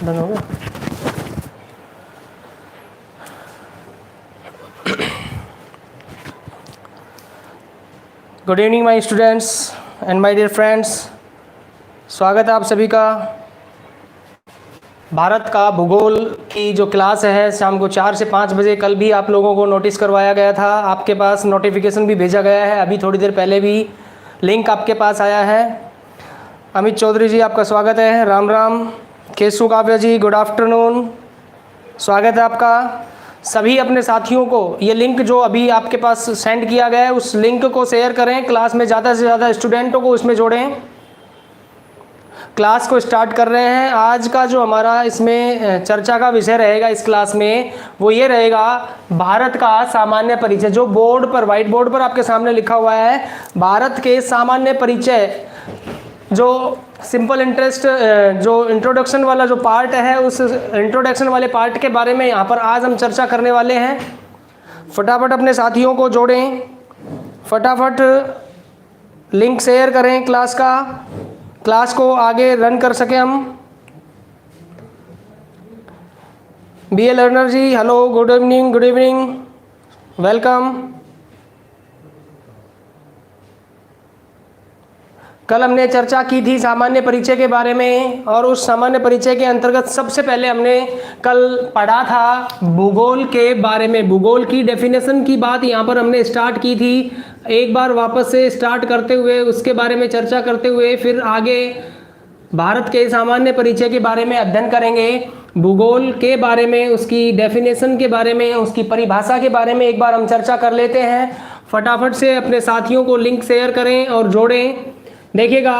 Done हो गया। Good evening my students and my dear friends, स्वागत है आप सभी का। भारत का भूगोल की जो क्लास है शाम को 4 से 5 बजे, कल भी आप लोगों को नोटिस करवाया गया था, आपके पास नोटिफिकेशन भी भेजा गया है, अभी थोड़ी देर पहले भी लिंक आपके पास आया है। अमित चौधरी जी आपका स्वागत है, राम राम। केशु काव्या जी गुड आफ्टरनून, स्वागत है आपका। सभी अपने साथियों को ये लिंक जो अभी आपके पास सेंड किया गया है उस लिंक को शेयर करें, क्लास में ज़्यादा से ज़्यादा स्टूडेंटों को इसमें जोड़ें। क्लास को स्टार्ट कर रहे हैं। आज का जो हमारा इसमें चर्चा का विषय रहेगा इस क्लास में वो ये रहेगा, भारत का सामान्य परिचय। जो बोर्ड पर, व्हाइट बोर्ड पर आपके सामने लिखा हुआ है, भारत के सामान्य परिचय, जो सिंपल इंटरेस्ट, जो इंट्रोडक्शन वाला जो पार्ट है, उस इंट्रोडक्शन वाले पार्ट के बारे में यहाँ पर आज हम चर्चा करने वाले हैं। फटाफट अपने साथियों को जोड़ें, फटाफट लिंक शेयर करें क्लास का, क्लास को आगे रन कर सके हम। बी ए लर्नर जी hello, good evening, good evening, welcome. कल हमने चर्चा की थी सामान्य परिचय के बारे में, और उस सामान्य परिचय के अंतर्गत सबसे पहले हमने कल पढ़ा था भूगोल के बारे में। भूगोल की डेफिनेशन की बात यहाँ पर हमने स्टार्ट की थी। एक बार वापस से स्टार्ट करते हुए उसके बारे में चर्चा करते हुए फिर आगे भारत के सामान्य परिचय के बारे में अध्ययन करेंगे। भूगोल के बारे में, उसकी डेफिनेशन के बारे में, उसकी परिभाषा के बारे में एक बार हम चर्चा कर लेते हैं। फटाफट से अपने साथियों को लिंक शेयर करें और जोड़ें। देखिएगा,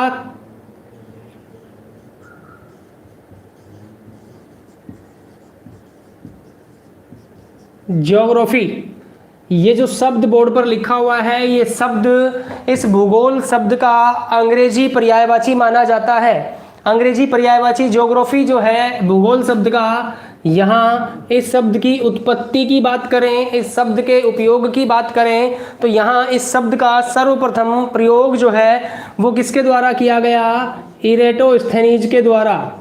ज्योग्राफी, ये जो शब्द बोर्ड पर लिखा हुआ है, ये शब्द, इस भूगोल शब्द का अंग्रेजी पर्यायवाची माना जाता है। अंग्रेजी पर्यायवाची ज्योग्राफी जो है भूगोल शब्द का, यहाँ इस शब्द की उत्पत्ति की बात करें, इस शब्द के उपयोग की बात करें, तो यहाँ इस शब्द का सर्वप्रथम प्रयोग जो है वो किसके द्वारा किया गया? इरेटोस्थेनीज के द्वारा।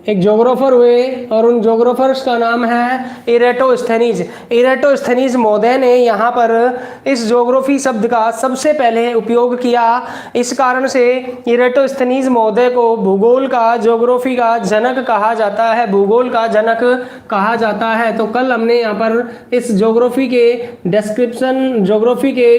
एक ज्योग्राफर हुए और उन ज्योग्राफर्स का नाम है इरेटोस्थेनीज। इरेटोस्थेनीज महोदय ने यहाँ पर इस ज्योग्राफी शब्द का सबसे पहले उपयोग किया। इस कारण से इरेटोस्थेनीज महोदय को भूगोल का, ज्योग्राफी का जनक कहा जाता है, भूगोल का जनक कहा जाता है। तो कल हमने यहाँ पर इस ज्योग्राफी के डिस्क्रिप्शन, ज्योग्राफी के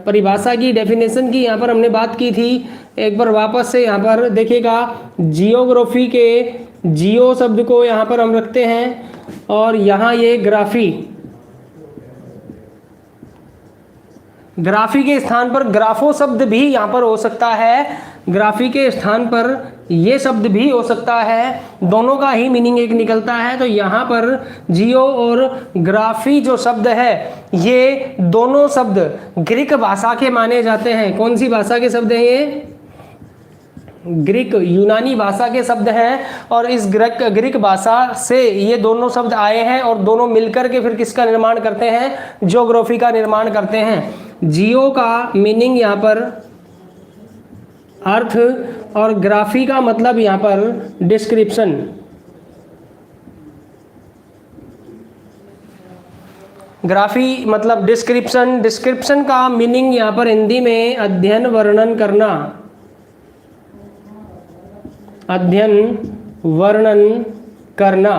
परिभाषा की, डेफिनेशन की यहाँ पर हमने बात की थी। एक बार वापस से यहाँ पर देखिएगा, जियोग्राफी के जियो शब्द को यहाँ पर हम रखते हैं, और यहाँ ये ग्राफी, ग्राफी के स्थान पर ग्राफो शब्द भी यहाँ पर हो सकता है, ग्राफी के स्थान पर ये शब्द भी हो सकता है, दोनों का ही मीनिंग एक निकलता है। तो यहाँ पर जियो और ग्राफी जो शब्द है, ये दोनों शब्द ग्रीक भाषा के माने जाते हैं। कौन सी भाषा के शब्द हैं ये? ग्रीक, यूनानी भाषा के शब्द हैं, और इस ग्रीक भाषा से ये दोनों शब्द आए हैं, और दोनों मिलकर के फिर किसका निर्माण करते हैं? ज्योग्राफी का निर्माण करते हैं। जियो का मीनिंग यहाँ पर अर्थ, और ग्राफी का मतलब यहाँ पर डिस्क्रिप्शन। ग्राफी मतलब डिस्क्रिप्शन। डिस्क्रिप्शन का मीनिंग यहाँ पर हिंदी में अध्ययन, वर्णन करना, अध्ययन, वर्णन करना।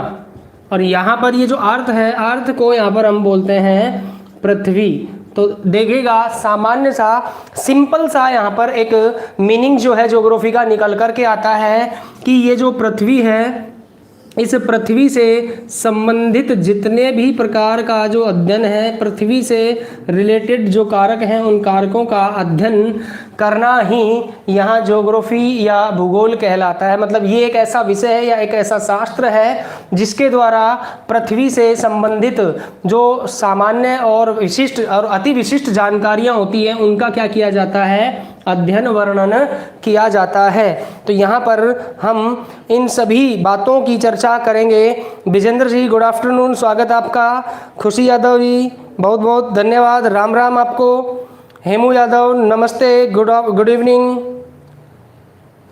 और यहाँ पर ये जो अर्थ है, अर्थ को यहाँ पर हम बोलते हैं पृथ्वी। तो देखिएगा, सामान्य सा, सिंपल सा यहाँ पर एक मीनिंग जो है ज्योग्राफी का निकल कर के आता है कि ये जो पृथ्वी है, इस पृथ्वी से संबंधित जितने भी प्रकार का जो अध्ययन है, पृथ्वी से रिलेटेड जो कारक हैं, उन कारकों का अध्ययन करना ही यहाँ ज्योग्राफी या भूगोल कहलाता है। मतलब ये एक ऐसा विषय है या एक ऐसा शास्त्र है जिसके द्वारा पृथ्वी से संबंधित जो सामान्य और विशिष्ट और अति विशिष्ट जानकारियाँ होती हैं, उनका क्या किया जाता है? अध्ययन, वर्णन किया जाता है। तो यहाँ पर हम इन सभी बातों की चर्चा करेंगे। विजेंद्र जी गुड आफ्टरनून, स्वागत आपका। खुशी यादव जी बहुत बहुत धन्यवाद, राम राम आपको। हेमू यादव नमस्ते, गुड इवनिंग,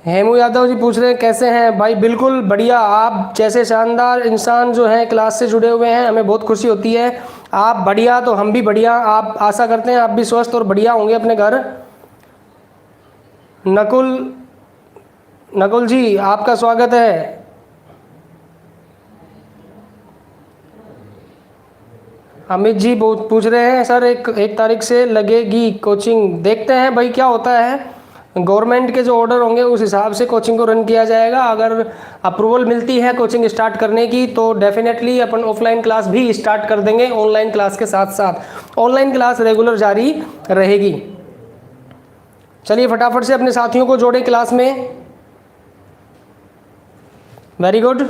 हेमू यादव जी पूछ रहे हैं कैसे हैं भाई, बिल्कुल बढ़िया। आप जैसे शानदार इंसान जो हैं क्लास से जुड़े हुए हैं, हमें बहुत खुशी होती है। आप बढ़िया तो हम भी बढ़िया। आप आशा करते हैं आप भी स्वस्थ और बढ़िया होंगे अपने घर। नकुल जी आपका स्वागत है। अमित जी पूछ रहे हैं सर एक तारीख से लगेगी कोचिंग। देखते हैं भाई क्या होता है, गवर्नमेंट के जो ऑर्डर होंगे उस हिसाब से कोचिंग को रन किया जाएगा। अगर अप्रूवल मिलती है कोचिंग स्टार्ट करने की तो डेफिनेटली अपन ऑफलाइन क्लास भी स्टार्ट कर देंगे, ऑनलाइन क्लास के साथ साथ ऑनलाइन क्लास रेगुलर जारी रहेगी। चलिए फटाफट से अपने साथियों को जोड़ें क्लास में। Very good.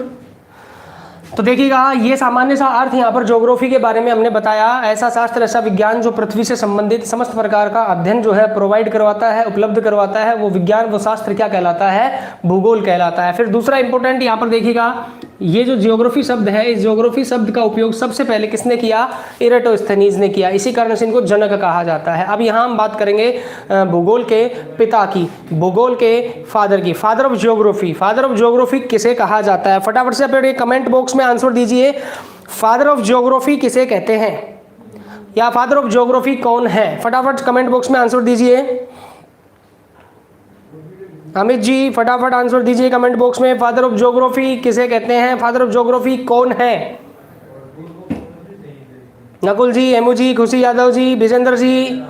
तो देखिएगा ये सामान्य सा अर्थ यहाँ पर ज्योग्राफी के बारे में हमने बताया। ऐसा शास्त्र, ऐसा विज्ञान जो पृथ्वी से संबंधित समस्त प्रकार का अध्ययन जो है प्रोवाइड करवाता है, उपलब्ध करवाता है, वो विज्ञान, वो शास्त्र क्या कहलाता है? भूगोल कहलाता है। फिर दूसरा इंपॉर्टेंट यहाँ पर देखिएगा, ये जो जियोग्राफी शब्द है, इस जियोग्राफी शब्द का उपयोग सबसे पहले किसने किया? इरेटोस्थेनीज ने किया। इसी कारण से इनको जनक कहा जाता है। अब यहाँ हम बात करेंगे भूगोल के पिता की, भूगोल के फादर की। Father of geography, father of geography किसे कहा जाता है? फटाफट से अपने कमेंट बॉक्स में आंसर दीजिए। फादर ऑफ जियोग्राफी किसे कहते हैं, या फादर ऑफ जियोग्राफी कौन है? फटाफट कमेंट बॉक्स में आंसर दीजिए। अमित जी फटाफट आंसर दीजिए कमेंट बॉक्स में। फादर ऑफ ज्योग्राफी किसे कहते हैं? फादर ऑफ ज्योग्राफी कौन है? नकुल जी, हेमू जी, खुशी यादव जी, विजेंद्र जी,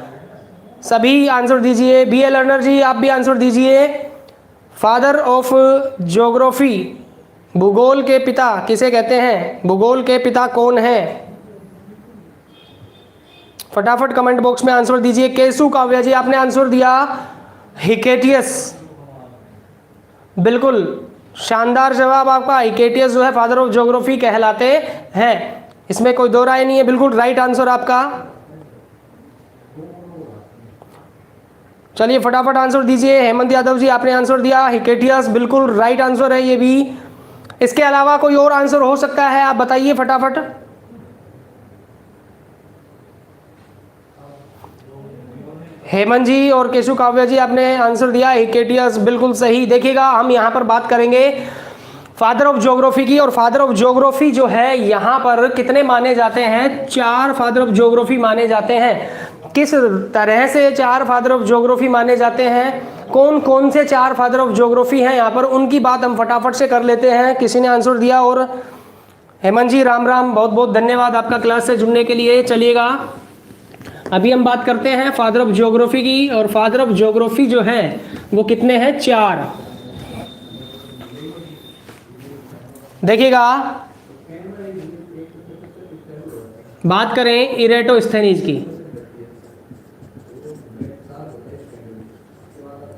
सभी आंसर दीजिए। बी एल लर्नर जी आप भी आंसर दीजिए। फादर ऑफ ज्योग्राफी, भूगोल के पिता किसे कहते हैं? भूगोल के पिता कौन है? फटाफट कमेंट बॉक्स में आंसर दीजिए। केशु काव्या जी आपने आंसर दिया हिकेटियस। बिल्कुल शानदार जवाब आपका। हिकेटियस जो है फादर ऑफ ज्योग्राफी कहलाते हैं, इसमें कोई दो राय नहीं है। बिल्कुल राइट आंसर आपका। चलिए फटाफट आंसर दीजिए। हेमंत यादव जी आपने आंसर दिया हिकेटियस, बिल्कुल राइट आंसर है ये भी। इसके अलावा कोई और आंसर हो सकता है? आप बताइए फटाफट। हेमंत जी और केशु काव्या जी आपने आंसर दिया हिकेटियस, बिल्कुल सही। देखिएगा हम यहाँ पर बात करेंगे फादर ऑफ ज्योग्राफी की, और फादर ऑफ ज्योग्राफी जो है यहाँ पर कितने माने जाते हैं? 4 फादर ऑफ ज्योग्राफी माने जाते हैं। किस तरह से 4 फादर ऑफ ज्योग्राफी माने जाते हैं? कौन कौन से 4 फादर ऑफ ज्योग्राफी हैं यहाँ पर, उनकी बात हम फटाफट से कर लेते हैं। किसी ने आंसर दिया? और हेमंत जी राम राम, बहुत बहुत धन्यवाद आपका क्लास से जुड़ने के लिए। चलिएगा अभी हम बात करते हैं फादर ऑफ ज्योग्राफी की, और फादर ऑफ ज्योग्राफी जो है वो कितने हैं? 4। देखिएगा बात करें इरेटोस्थेनीज की,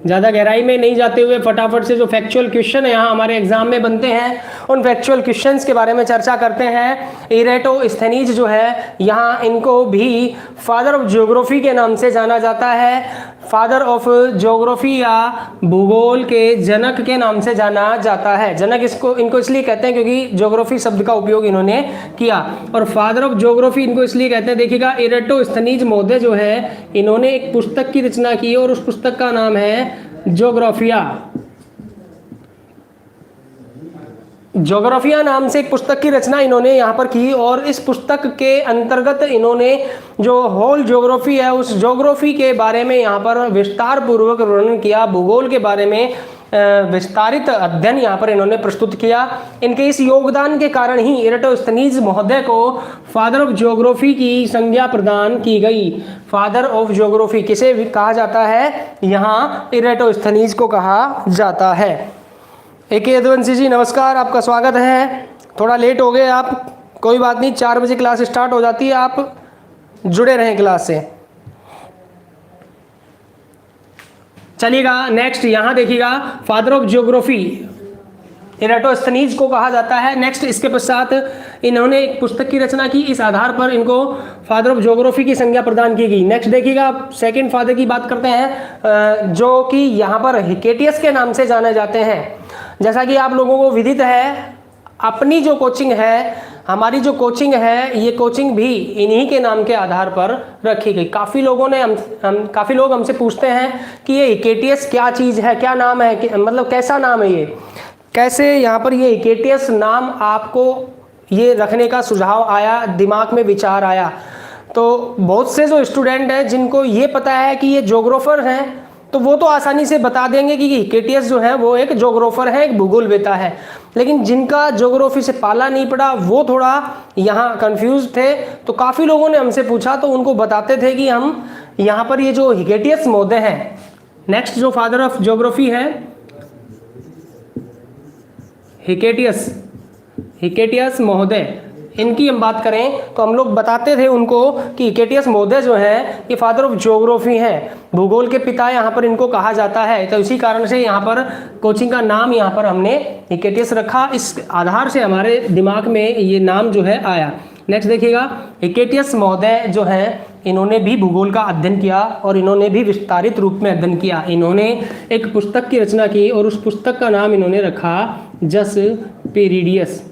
ज़्यादा गहराई में नहीं जाते हुए फटाफट से जो फैक्चुअल क्वेश्चन है यहाँ हमारे एग्जाम में बनते हैं, उन फैक्चुअल क्वेश्चंस के बारे में चर्चा करते हैं। इरेटोस्थेनीज जो है यहाँ इनको भी फादर ऑफ ज्योग्राफी के नाम से जाना जाता है। फादर ऑफ ज्योग्राफी या भूगोल के जनक के नाम से जाना जाता है। जनक इनको इसलिए कहते हैं क्योंकि ज्योग्राफी शब्द का उपयोग इन्होंने किया। और फादर ऑफ ज्योग्राफी इनको इसलिए कहते हैं, देखिएगा इरेटोस्थेनीज महोदय जो है इन्होंने एक पुस्तक की रचना की और उस पुस्तक का नाम है ज्योग्राफिया। ज्योग्राफिया नाम से एक पुस्तक की रचना इन्होंने यहाँ पर की, और इस पुस्तक के अंतर्गत इन्होंने जो होल ज्योग्राफी है उस ज्योग्राफी के बारे में यहाँ पर विस्तार पूर्वक वर्णन किया। भूगोल के बारे में विस्तारित अध्ययन यहाँ पर इन्होंने प्रस्तुत किया। इनके इस योगदान के कारण ही इरेटोस्थेनीज महोदय को फादर ऑफ ज्योग्राफी की संज्ञा प्रदान की गई। फादर ऑफ ज्योग्राफी किसे कहा जाता है? यहाँ इरेटोस्थेनीज को कहा जाता है। AK यदुवंशी जी नमस्कार, आपका स्वागत है। थोड़ा लेट हो गए आप, कोई बात नहीं, 4 बजे क्लास स्टार्ट हो जाती है, आप जुड़े रहें क्लास से। चलिएगा नेक्स्ट यहाँ देखिएगा फादर ऑफ ज्योग्राफी इरेटोस्थेनीज को कहा जाता है। नेक्स्ट इसके पश्चात इन्होंने एक पुस्तक की रचना की, इस आधार पर इनको फादर ऑफ ज्योग्राफी की संज्ञा प्रदान की गई। नेक्स्ट देखिएगा सेकंड फादर की बात करते हैं जो कि यहाँ पर हिकेटियस के नाम से जाने जाते हैं। जैसा कि आप लोगों को विदित है, अपनी जो कोचिंग है हमारी जो कोचिंग है ये कोचिंग भी इन्हीं के नाम के आधार पर रखी गई। काफ़ी लोग हमसे पूछते हैं कि ये इकेटियस क्या चीज़ है, क्या नाम है, मतलब कैसा नाम है, ये कैसे यहाँ पर ये इकेटियस नाम आपको ये रखने का सुझाव आया, दिमाग में विचार आया। तो बहुत से जो स्टूडेंट हैं जिनको ये पता है कि ये ज्योग्राफर हैं, तो वो तो आसानी से बता देंगे कि इकेटियस जो है वो एक ज्योग्राफर है, एक भूगोलवेता है। लेकिन जिनका ज्योग्राफी से पाला नहीं पड़ा वो थोड़ा यहाँ कंफ्यूज थे। तो काफ़ी लोगों ने हमसे पूछा, तो उनको बताते थे कि हम यहाँ पर ये जो हिकेटियस महोदय हैं, नेक्स्ट जो फादर ऑफ ज्योग्राफी है हिकेटियस महोदय, इनकी हम बात करें तो हम लोग बताते थे उनको कि हिकेटियस महोदय जो है ये फादर ऑफ ज्योग्राफी हैं, भूगोल के पिता यहाँ पर इनको कहा जाता है। तो इसी कारण से यहाँ पर कोचिंग का नाम यहाँ पर हमने हिकेटियस रखा, इस आधार से हमारे दिमाग में ये नाम जो है आया। नेक्स्ट देखिएगा, हिकेटियस महोदय जो हैं इन्होंने भी भूगोल का अध्ययन किया और इन्होंने भी विस्तारित रूप में अध्ययन किया। इन्होंने एक पुस्तक की रचना की और उस पुस्तक का नाम इन्होंने रखा जस पेरिडियस।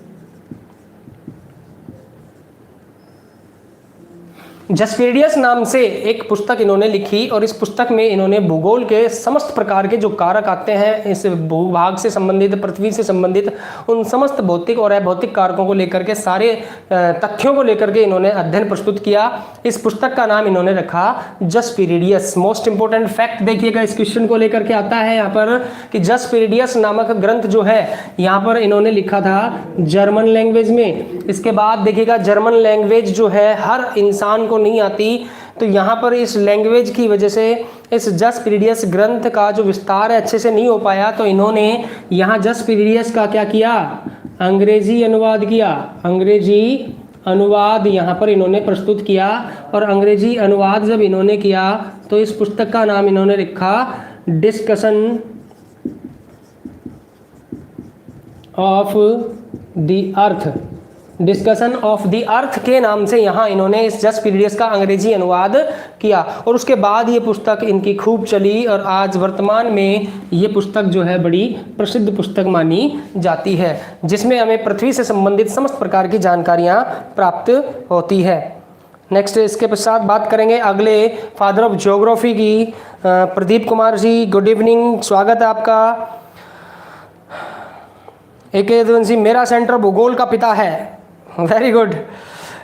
जसपेरिडियस नाम से एक पुस्तक इन्होंने लिखी और इस पुस्तक में इन्होंने भूगोल के समस्त प्रकार के जो कारक आते हैं, इस भूभाग से संबंधित, पृथ्वी से संबंधित, उन समस्त भौतिक और अभौतिक कारकों को लेकर के, सारे तथ्यों को लेकर के इन्होंने अध्ययन प्रस्तुत किया। इस पुस्तक का नाम इन्होंने रखा जसपेरिडियस। मोस्ट इंपोर्टेंट फैक्ट देखिएगा, इस क्वेश्चन को लेकर के आता है यहाँ पर कि जसपेरिडियस नामक ग्रंथ जो है यहाँ पर इन्होंने लिखा था जर्मन लैंग्वेज में। इसके बाद देखिएगा, जर्मन लैंग्वेज जो है हर इंसान को नहीं आती, तो यहाँ पर इस लैंग्वेज की वजह से इस जसपेरिडियस ग्रंथ का जो विस्तार है अच्छे से नहीं हो पाया। तो इन्होंने यहाँ जसपेरिडियस का क्या किया, अंग्रेजी अनुवाद किया। अंग्रेजी अनुवाद यहाँ पर इन्होंने प्रस्तुत किया और अंग्रेजी अनुवाद जब इन्होंने किया तो इस पुस्तक का नाम इन्होंने रखा discussion of the earth. Discussion of the earth के नाम से यहाँ इन्होंने इस जसपेरिडियस का अंग्रेजी अनुवाद किया और उसके बाद ये पुस्तक इनकी खूब चली और आज वर्तमान में ये पुस्तक जो है बड़ी प्रसिद्ध पुस्तक मानी जाती है, जिसमें हमें पृथ्वी से संबंधित समस्त प्रकार की जानकारियाँ प्राप्त होती है। नेक्स्ट इसके पश्चात बात करेंगे अगले फादर ऑफ ज्योग्राफी की। प्रदीप कुमार जी, गुड इवनिंग, स्वागत है आपका। एक मेरा सेंटर भूगोल का पिता है, very good.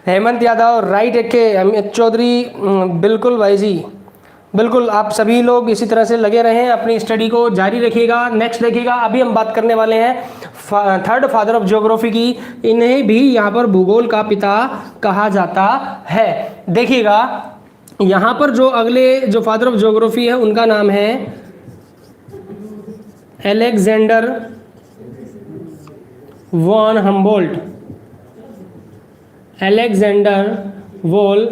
Hemant Yadav, right. Amit Chaudhary, बिल्कुल भाई जी, बिल्कुल। आप सभी लोग इसी तरह से लगे रहें, अपनी स्टडी को जारी रखिएगा। नेक्स्ट देखिएगा, अभी हम बात करने वाले हैं थर्ड फादर ऑफ ज्योग्राफी की। इन्हें भी यहाँ पर भूगोल का पिता कहा जाता है। देखिएगा यहाँ पर जो अगले जो फादर ऑफ ज्योग्राफी है उनका नाम है Alexander von Humboldt. Alexander von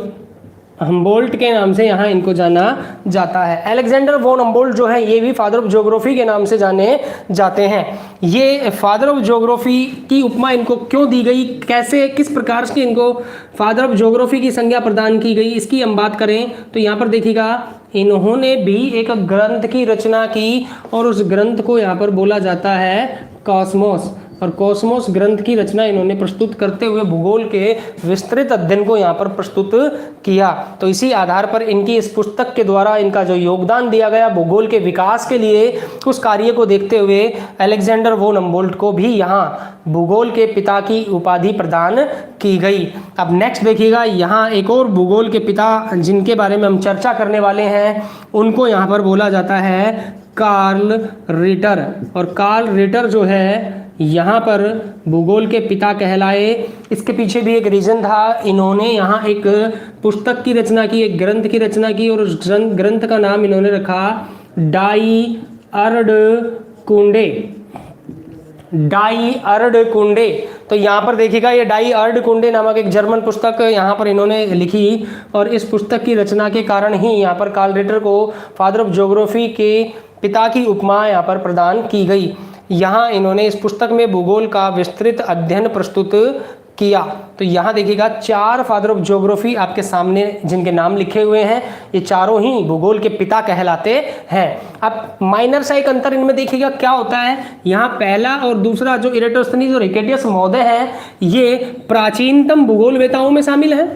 Humboldt के नाम से यहाँ इनको जाना जाता है। अलेक्जेंडर वॉन हम्बोल्ट जो है ये भी फादर ऑफ ज्योग्राफी के नाम से जाने जाते हैं। ये फादर ऑफ ज्योग्राफी की उपमा इनको क्यों दी गई, कैसे, किस प्रकार से इनको फादर ऑफ ज्योग्राफी की संज्ञा प्रदान की गई, इसकी हम बात करें तो यहाँ पर देखिएगा इन्होंने भी एक ग्रंथ की रचना की और उस ग्रंथ को यहाँ पर बोला जाता है कॉस्मोस। और कॉस्मोस ग्रंथ की रचना इन्होंने प्रस्तुत करते हुए भूगोल के विस्तृत अध्ययन को यहाँ पर प्रस्तुत किया। तो इसी आधार पर इनकी इस पुस्तक के द्वारा इनका जो योगदान दिया गया भूगोल के विकास के लिए, उस कार्य को देखते हुए अलेक्जेंडर वॉन हम्बोल्ट को भी यहाँ भूगोल के पिता की उपाधि प्रदान की गई। अब नेक्स्ट देखिएगा, यहाँ एक और भूगोल के पिता जिनके बारे में हम चर्चा करने वाले हैं उनको यहाँ पर बोला जाता है कार्ल रिटर। और कार्ल रिटर जो है यहाँ पर भूगोल के पिता कहलाए। इसके पीछे भी एक रीज़न था, इन्होंने यहाँ एक पुस्तक की रचना की, एक ग्रंथ की रचना की और उस ग्रंथ का नाम इन्होंने रखा डाई अर्ड कुंडे। डाई अर्ड कुंडे। तो यहाँ पर देखिएगा ये डाई अर्ड कुंडे नामक एक जर्मन पुस्तक यहाँ पर इन्होंने लिखी और इस पुस्तक की रचना के कारण ही यहाँ पर कार्ल रिटर को फादर ऑफ ज्योग्राफी के पिता की उपमा यहाँ पर प्रदान की गई। यहाँ इन्होंने इस पुस्तक में भूगोल का विस्तृत अध्ययन प्रस्तुत किया। तो यहाँ देखिएगा 4 फादर ऑफ ज्योग्राफी आपके सामने जिनके नाम लिखे हुए हैं, ये चारों ही भूगोल के पिता कहलाते हैं। अब माइनर सा एक अंतर इनमें देखिएगा क्या होता है, यहाँ पहला और दूसरा जो इरेटोस्थनीज और हिकेटियस महोदय हैं, ये प्राचीनतम भूगोलवेताओं में शामिल हैं,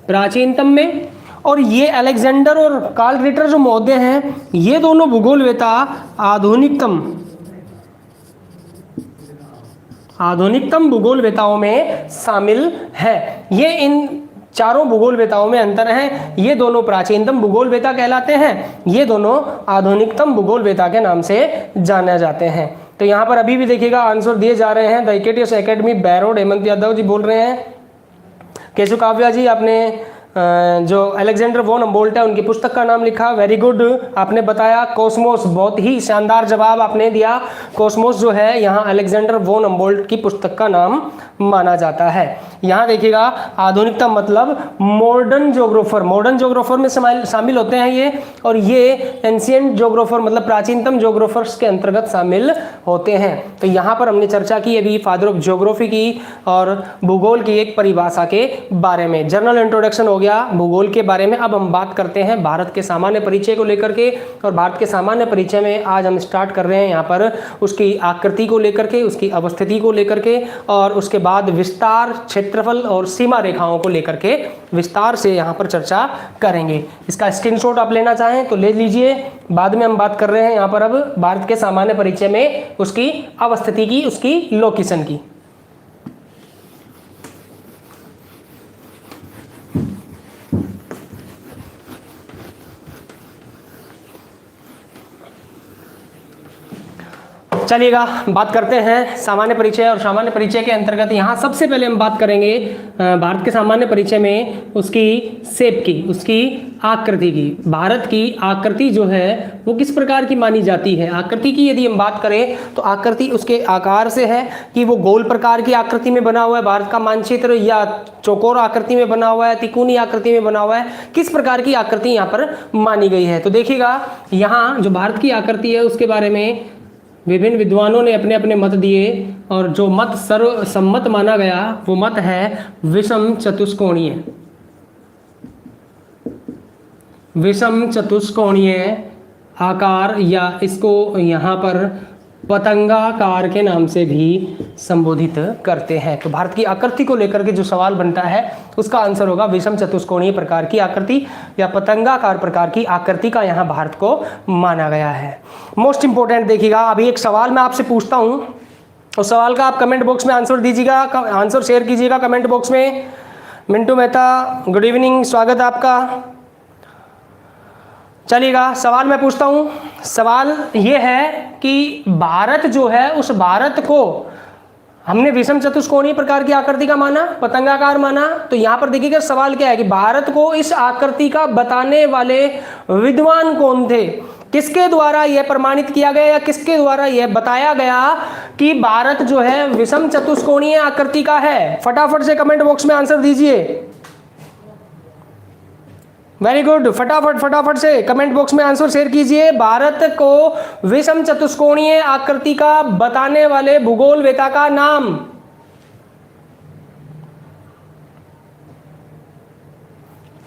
प्राचीनतम में। और ये अलेक्जेंडर और कार्ल रिटर जो महोदय हैं, ये दोनों भूगोलवेता आधुनिकतम भूगोलवेताओं में शामिल है। ये इन चारों भूगोलवेताओं में अंतर है, ये दोनों प्राचीनतम भूगोलवेता कहलाते हैं, ये दोनों आधुनिकतम भूगोलवेता के नाम से जाने जाते हैं। तो यहाँ पर अभी भी देखिएगा आंसर दिए जा रहे हैं। द हिकेटियस एकेडमी, बैरोड, हेमंत यादव जी बोल रहे हैं। केशव काव्या जी आपने जो अलेक्जेंडर वॉन हम्बोल्ट है उनकी पुस्तक का नाम लिखा, वेरी गुड। आपने बताया कॉस्मोस, बहुत ही शानदार जवाब आपने दिया। कॉस्मोस जो है यहाँ अलेक्जेंडर वॉन हम्बोल्ट की पुस्तक का नाम माना जाता है। यहाँ देखिएगा आधुनिकतम मतलब मॉडर्न ज्योग्राफर में शामिल होते हैं ये, और ये एंशिएंट ज्योग्राफर मतलब प्राचीनतम ज्योग्राफर्स के अंतर्गत शामिल होते हैं। तो यहाँ पर हमने चर्चा की अभी फादर ऑफ ज्योग्राफी की और भूगोल की एक परिभाषा के बारे में। जनरल इंट्रोडक्शन हो गया भूगोल के बारे में। अब हम बात करते हैं भारत के सामान्य परिचय को लेकर के, और भारत के सामान्य परिचय में आज हम स्टार्ट कर रहे हैं यहाँ पर उसकी आकृति को लेकर के, उसकी अवस्थिति को लेकर के, और उसके बाद विस्तार, क्षेत्रफल और सीमा रेखाओं को लेकर के विस्तार से यहाँ पर चर्चा करेंगे। इसका स्क्रीनशॉट आप लेना चाहें तो ले लीजिए। बाद में हम बात कर रहे हैं यहाँ पर अब भारत के सामान्य परिचय में उसकी अवस्थिति की, उसकी लोकेशन की। चलिएगा बात करते हैं सामान्य परिचय। और सामान्य परिचय के अंतर्गत यहाँ सबसे पहले हम बात करेंगे भारत के सामान्य परिचय में उसकी शेप की, उसकी आकृति की। भारत की आकृति जो है वो किस प्रकार की मानी जाती है। आकृति की यदि हम बात करें तो आकृति उसके आकार से है कि वो गोल प्रकार की आकृति में बना हुआ है भारत का मानचित्र, या चौकोर आकृति में बना हुआ है, त्रिकोणीय आकृति में बना हुआ है, किस प्रकार की आकृति यहाँ पर मानी गई है। तो देखिएगा यहाँ जो भारत की आकृति है उसके बारे में विभिन्न विद्वानों ने अपने अपने मत दिए, और जो मत सर्वसम्मत माना गया वो मत है विषम चतुष्कोणीय। विषम चतुष्कोणीय आकार, या इसको यहाँ पर पतंगाकार के नाम से भी संबोधित करते हैं। तो भारत की आकृति को लेकर के जो सवाल बनता है उसका आंसर होगा विषम चतुष्कोणीय प्रकार की आकृति या पतंगाकार प्रकार की आकृति का यहाँ भारत को माना गया है। मोस्ट इंपोर्टेंट देखिएगा, अभी एक सवाल मैं आपसे पूछता हूँ, उस सवाल का आप कमेंट बॉक्स में आंसर दीजिएगा, आंसर शेयर कीजिएगा कमेंट बॉक्स में। मिंटू मेहता, गुड इवनिंग, स्वागत आपका। चलिएगा सवाल मैं पूछता हूँ। सवाल ये है कि भारत जो है उस भारत को हमने विषम चतुष्कोणीय प्रकार की आकृति का माना, पतंगाकार माना। तो यहाँ पर देखिएगा सवाल क्या है कि भारत को इस आकृति का बताने वाले विद्वान कौन थे, किसके द्वारा यह प्रमाणित किया गया या किसके द्वारा यह बताया गया कि भारत जो है विषम चतुष्कोणीय आकृति का है। फटाफट से कमेंट बॉक्स में आंसर दीजिए। वेरी गुड, फटाफट से कमेंट बॉक्स में आंसर शेयर कीजिए। भारत को विषम चतुष्कोणीय आकृति का बताने वाले भूगोलवेता का नाम।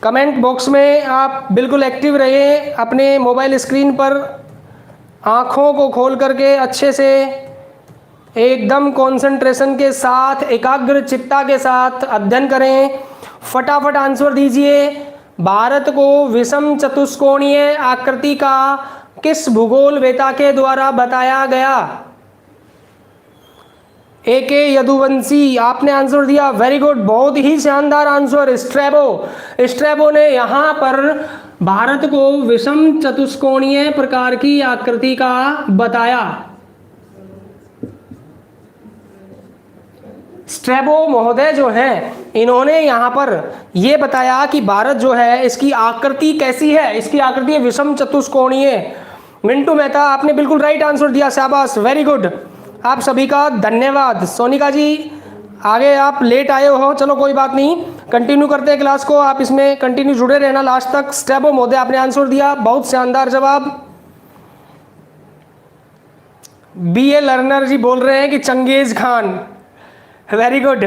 कमेंट बॉक्स में आप बिल्कुल एक्टिव रहिए, अपने मोबाइल स्क्रीन पर आंखों को खोल करके अच्छे से एकदम कंसंट्रेशन के साथ, एकाग्र चित्ता के साथ अध्ययन करें। फटाफट आंसर दीजिए। भारत को विषम चतुष्कोणीय आकृति का किस भूगोलवेता के द्वारा बताया गया। AK यदुवंशी, आपने आंसर दिया, वेरी गुड, बहुत ही शानदार आंसर। स्ट्रैबो ने यहाँ पर भारत को विषम चतुष्कोणीय प्रकार की आकृति का बताया। स्ट्रैबो महोदय जो हैं इन्होंने यहाँ पर ये बताया कि भारत जो है इसकी आकृति कैसी है, इसकी आकृति है विषम चतुष्कोणीय। मिंटू मेहता, आपने बिल्कुल राइट आंसर दिया, शाबाश, वेरी गुड, आप सभी का धन्यवाद। सोनिका जी आगे आप लेट आए हो, चलो कोई बात नहीं, कंटिन्यू करते हैं क्लास को, आप इसमें कंटिन्यू जुड़े रहना लास्ट तक। स्ट्रैबो महोदय आपने आंसर दिया, बहुत शानदार जवाब। BA लर्नर जी बोल रहे हैं कि Genghis Khan, very good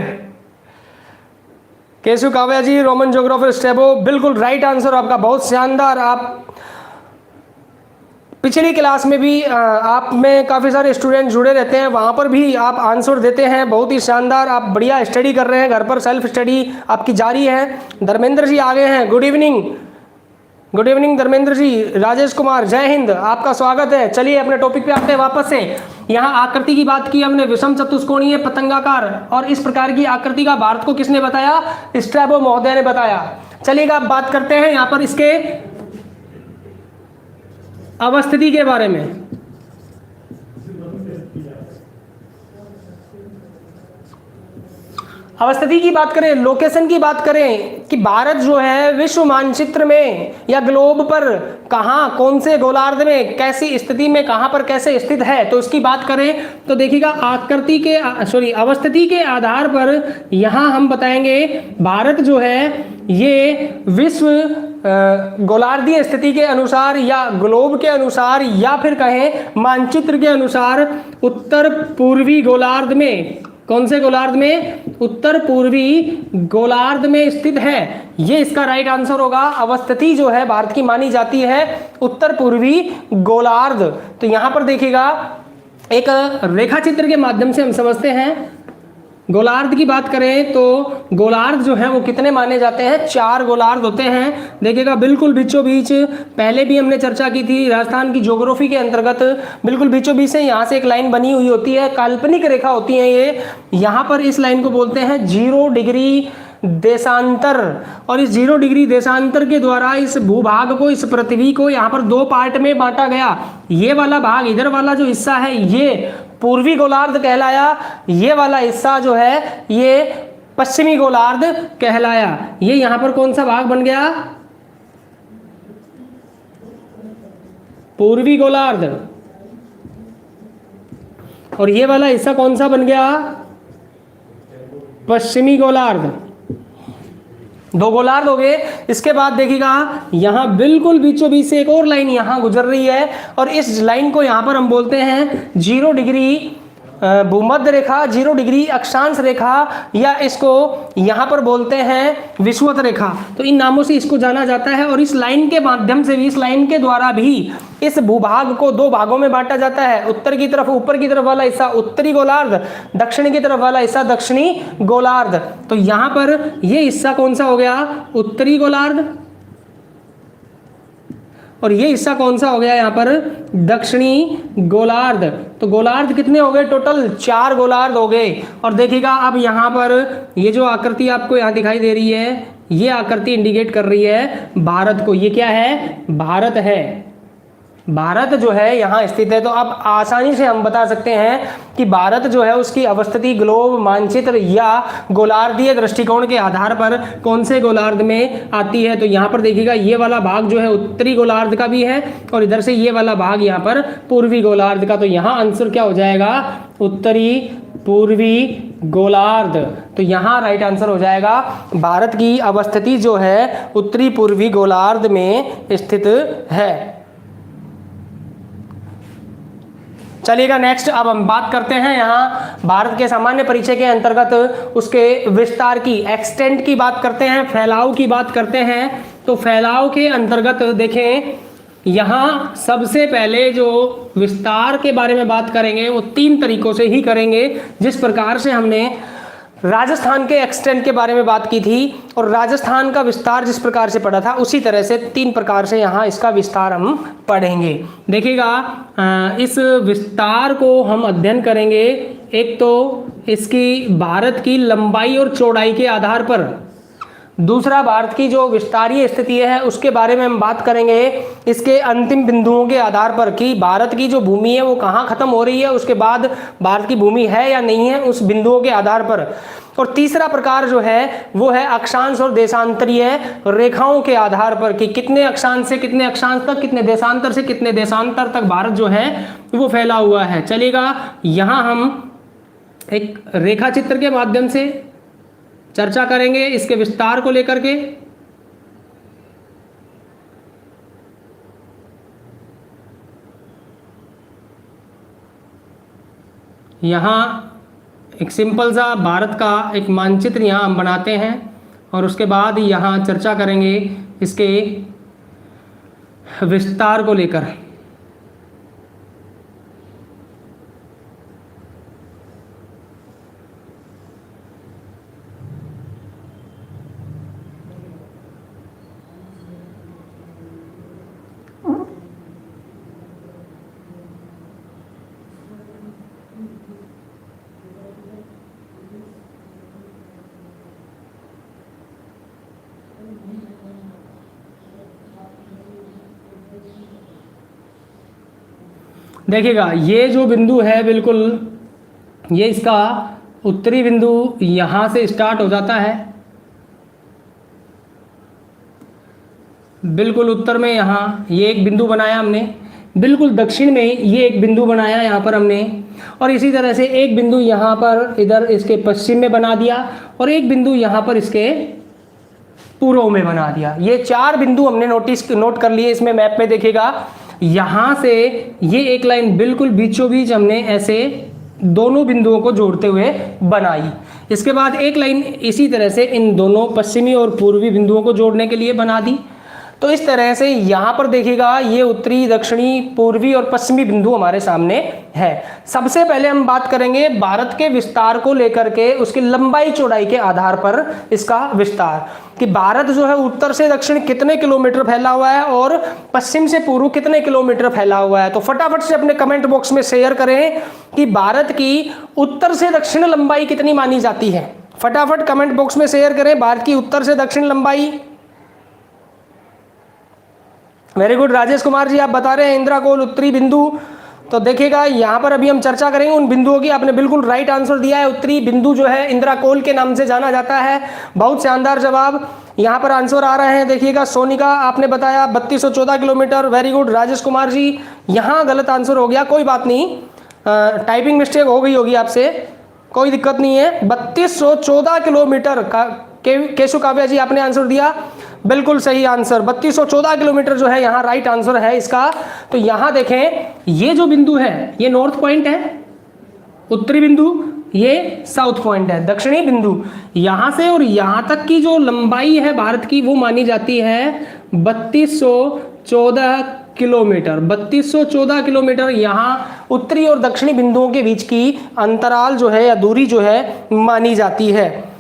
Keshu Kavya ji, Roman geographer Strabo, बिल्कुल राइट आंसर आपका, बहुत शानदार। आप पिछली क्लास में भी आप में काफ़ी सारे स्टूडेंट जुड़े रहते हैं, वहाँ पर भी आप आंसर देते हैं, बहुत ही शानदार। आप बढ़िया स्टडी कर रहे हैं, घर पर सेल्फ स्टडी आपकी जारी है। धर्मेंद्र जी आ गए हैं, good evening, good evening Dharmendra ji. Rajesh Kumar, जय हिंद, आपका स्वागत है। चलिए अपने टॉपिक पे आते हैं वापस से। यहाँ आकृति की बात की हमने, विषम चतुष्कोणीय पतंगाकार, और इस प्रकार की आकृति का भारत को किसने बताया? स्ट्रैबो महोदय ने बताया। चलिएगा अब बात करते हैं यहाँ पर इसके अवस्थिति के बारे में। अवस्थिति की बात करें, लोकेशन की बात करें कि भारत जो है विश्व मानचित्र में या ग्लोब पर कहाँ, कौन से गोलार्ध में, कैसी स्थिति में, कहाँ पर कैसे स्थित है, तो इसकी बात करें तो देखिएगा आकृति के अवस्थिति के आधार पर यहाँ हम बताएंगे भारत जो है ये विश्व गोलार्धीय स्थिति के अनुसार या ग्लोब के अनुसार या फिर कहें मानचित्र के अनुसार उत्तर पूर्वी गोलार्ध में, कौन से गोलार्ध में? उत्तर पूर्वी गोलार्ध में स्थित है। ये इसका राइट आंसर होगा। अवस्थिति जो है भारत की मानी जाती है उत्तर पूर्वी गोलार्ध। तो यहां पर देखिएगा एक रेखा चित्र के माध्यम से हम समझते हैं। गोलार्ध की बात करें तो गोलार्ध जो है वो कितने माने जाते हैं? 4 गोलार्ध होते हैं। देखिएगा बिल्कुल बीचों बीच, पहले भी हमने चर्चा की थी राजस्थान की ज्योग्राफी के अंतर्गत, बिल्कुल बीचों बीच से यहाँ से एक लाइन बनी हुई होती है, काल्पनिक रेखा होती है ये। यहाँ पर इस लाइन को बोलते हैं 0 डिग्री देशांतर, और इस 0 डिग्री देशांतर के द्वारा इस भूभाग को, इस पृथ्वी को यहाँ पर 2 पार्ट में बांटा गया। ये वाला भाग, इधर वाला जो हिस्सा है ये पूर्वी गोलार्ध कहलाया, ये वाला हिस्सा जो है ये पश्चिमी गोलार्ध कहलाया। ये यहाँ पर कौन सा भाग बन गया? पूर्वी गोलार्ध। और ये वाला हिस्सा कौन सा बन गया? पश्चिमी गोलार्ध। 2 गोलार्ध हो गए। इसके बाद देखिएगा यहाँ बिल्कुल बीचों बीच से एक और लाइन यहाँ गुजर रही है, और इस लाइन को यहाँ पर हम बोलते हैं 0 डिग्री भूमध्य रेखा, 0 डिग्री अक्षांश रेखा, या इसको यहाँ पर बोलते हैं विषुवत रेखा। तो इन नामों से इसको जाना जाता है। और इस लाइन के माध्यम से भी, इस लाइन के द्वारा भी इस भूभाग को 2 भागों में बांटा जाता है। उत्तर की तरफ, ऊपर की तरफ वाला हिस्सा उत्तरी गोलार्ध, दक्षिण की तरफ वाला हिस्सा दक्षिणी गोलार्ध। तो यहाँ पर ये हिस्सा कौन सा हो गया? उत्तरी गोलार्ध, और ये हिस्सा कौन सा हो गया यहाँ पर? दक्षिणी गोलार्ध। तो गोलार्ध कितने हो गए? टोटल 4 गोलार्ध हो गए। और देखिएगा अब यहाँ पर ये जो आकृति आपको यहाँ दिखाई दे रही है, ये आकृति इंडिकेट कर रही है भारत को। ये क्या है? भारत है। भारत जो है यहाँ स्थित है। तो अब आसानी से हम बता सकते हैं कि भारत जो है उसकी अवस्थिति ग्लोब मानचित्र या गोलार्धीय दृष्टिकोण के आधार पर कौन से गोलार्ध में आती है। तो यहाँ पर देखिएगा ये वाला भाग जो है उत्तरी गोलार्ध का भी है, और इधर से ये वाला भाग यहाँ पर पूर्वी गोलार्ध का। तो यहाँ आंसर क्या हो जाएगा? उत्तरी पूर्वी गोलार्ध। तो यहाँ राइट आंसर हो जाएगा भारत की अवस्थिति जो है उत्तरी पूर्वी गोलार्ध में स्थित है। चलिएगा नेक्स्ट, अब हम बात करते हैं यहाँ भारत के सामान्य परिचय के अंतर्गत उसके विस्तार की, एक्सटेंट की बात करते हैं, फैलाव की बात करते हैं। तो फैलाव के अंतर्गत देखें, यहाँ सबसे पहले जो विस्तार के बारे में बात करेंगे वो 3 तरीकों से ही करेंगे। जिस प्रकार से हमने राजस्थान के एक्सटेंट के बारे में बात की थी और राजस्थान का विस्तार जिस प्रकार से पढ़ा था, उसी तरह से 3 प्रकार से यहाँ इसका विस्तार हम पढ़ेंगे। देखिएगा इस विस्तार को हम अध्ययन करेंगे एक तो इसकी भारत की लंबाई और चौड़ाई के आधार पर, दूसरा भारत की जो विस्तारीय स्थिति है उसके बारे में हम बात करेंगे इसके अंतिम बिंदुओं के आधार पर कि भारत की जो भूमि है वो कहाँ खत्म हो रही है, उसके बाद भारत की भूमि है या नहीं है, उस बिंदुओं के आधार पर। और तीसरा प्रकार जो है वो है अक्षांश और देशांतरीय रेखाओं के आधार पर कि कितने अक्षांश से कितने अक्षांश तक, कितने देशांतर से कितने देशांतर तक भारत जो है वो फैला हुआ है। चलिएगा यहाँ हम एक रेखा चित्र के माध्यम से चर्चा करेंगे इसके विस्तार को लेकर के। यहाँ एक सिंपल सा भारत का एक मानचित्र यहाँ हम बनाते हैं और उसके बाद यहाँ चर्चा करेंगे इसके विस्तार को लेकर। देखिएगा ये जो बिंदु है बिल्कुल ये इसका उत्तरी बिंदु यहाँ से स्टार्ट हो जाता है, बिल्कुल उत्तर में यहाँ ये एक बिंदु बनाया हमने, बिल्कुल दक्षिण में ये एक बिंदु बनाया यहाँ पर हमने, और इसी तरह से एक बिंदु यहाँ पर इधर इसके पश्चिम में बना दिया और एक बिंदु यहाँ पर इसके पूर्व में बना दिया। ये 4 बिंदु हमने नोट कर लिए इसमें मैप में। देखिएगा यहाँ से ये एक लाइन बिल्कुल बीचों बीच हमने ऐसे दोनों बिंदुओं को जोड़ते हुए बनाई। इसके बाद एक लाइन इसी तरह से इन दोनों पश्चिमी और पूर्वी बिंदुओं को जोड़ने के लिए बना दी। तो इस तरह से यहाँ पर देखिएगा ये उत्तरी, दक्षिणी, पूर्वी और पश्चिमी बिंदु हमारे सामने है। सबसे पहले हम बात करेंगे भारत के विस्तार को लेकर के, उसकी लंबाई चौड़ाई के आधार पर इसका विस्तार, कि भारत जो है उत्तर से दक्षिण कितने किलोमीटर फैला हुआ है और पश्चिम से पूर्व कितने किलोमीटर फैला हुआ है। तो फटाफट से अपने कमेंट बॉक्स में शेयर करें कि भारत की उत्तर से दक्षिण लंबाई कितनी मानी जाती है। फटाफट कमेंट बॉक्स में शेयर करें भारत की उत्तर से दक्षिण लंबाई। वेरी गुड राजेश कुमार जी, आप बता रहे हैं इंद्राकोल उत्तरी बिंदु। तो देखिएगा यहाँ पर अभी हम चर्चा करेंगे उन बिंदुओं की। आपने बिल्कुल राइट आंसर दिया है, उत्तरी बिंदु जो है इंद्राकोल के नाम से जाना जाता है। बहुत शानदार जवाब यहाँ पर आंसर आ रहे हैं। देखिएगा सोनिका आपने बताया 3214 kilometre. Very good Rajesh Kumar ji, यहाँ गलत आंसर हो गया, कोई बात नहीं, टाइपिंग मिस्टेक हो गई होगी आपसे, कोई दिक्कत नहीं है। 3214 किलोमीटर का केशु काव्या जी आपने आंसर दिया, बिल्कुल सही आंसर। 3214 किलोमीटर जो है यहाँ राइट आंसर है इसका। तो यहाँ देखें ये जो बिंदु है ये नॉर्थ पॉइंट है, उत्तरी बिंदु ये साउथ पॉइंट है, दक्षिणी बिंदु। यहाँ से और यहाँ तक की जो लंबाई है भारत की वो मानी जाती है 3214 किलोमीटर। 3214 किलोमीटर यहाँ उत्तरी और दक्षिणी बिंदुओं के बीच की अंतराल जो है या दूरी जो है मानी जाती है।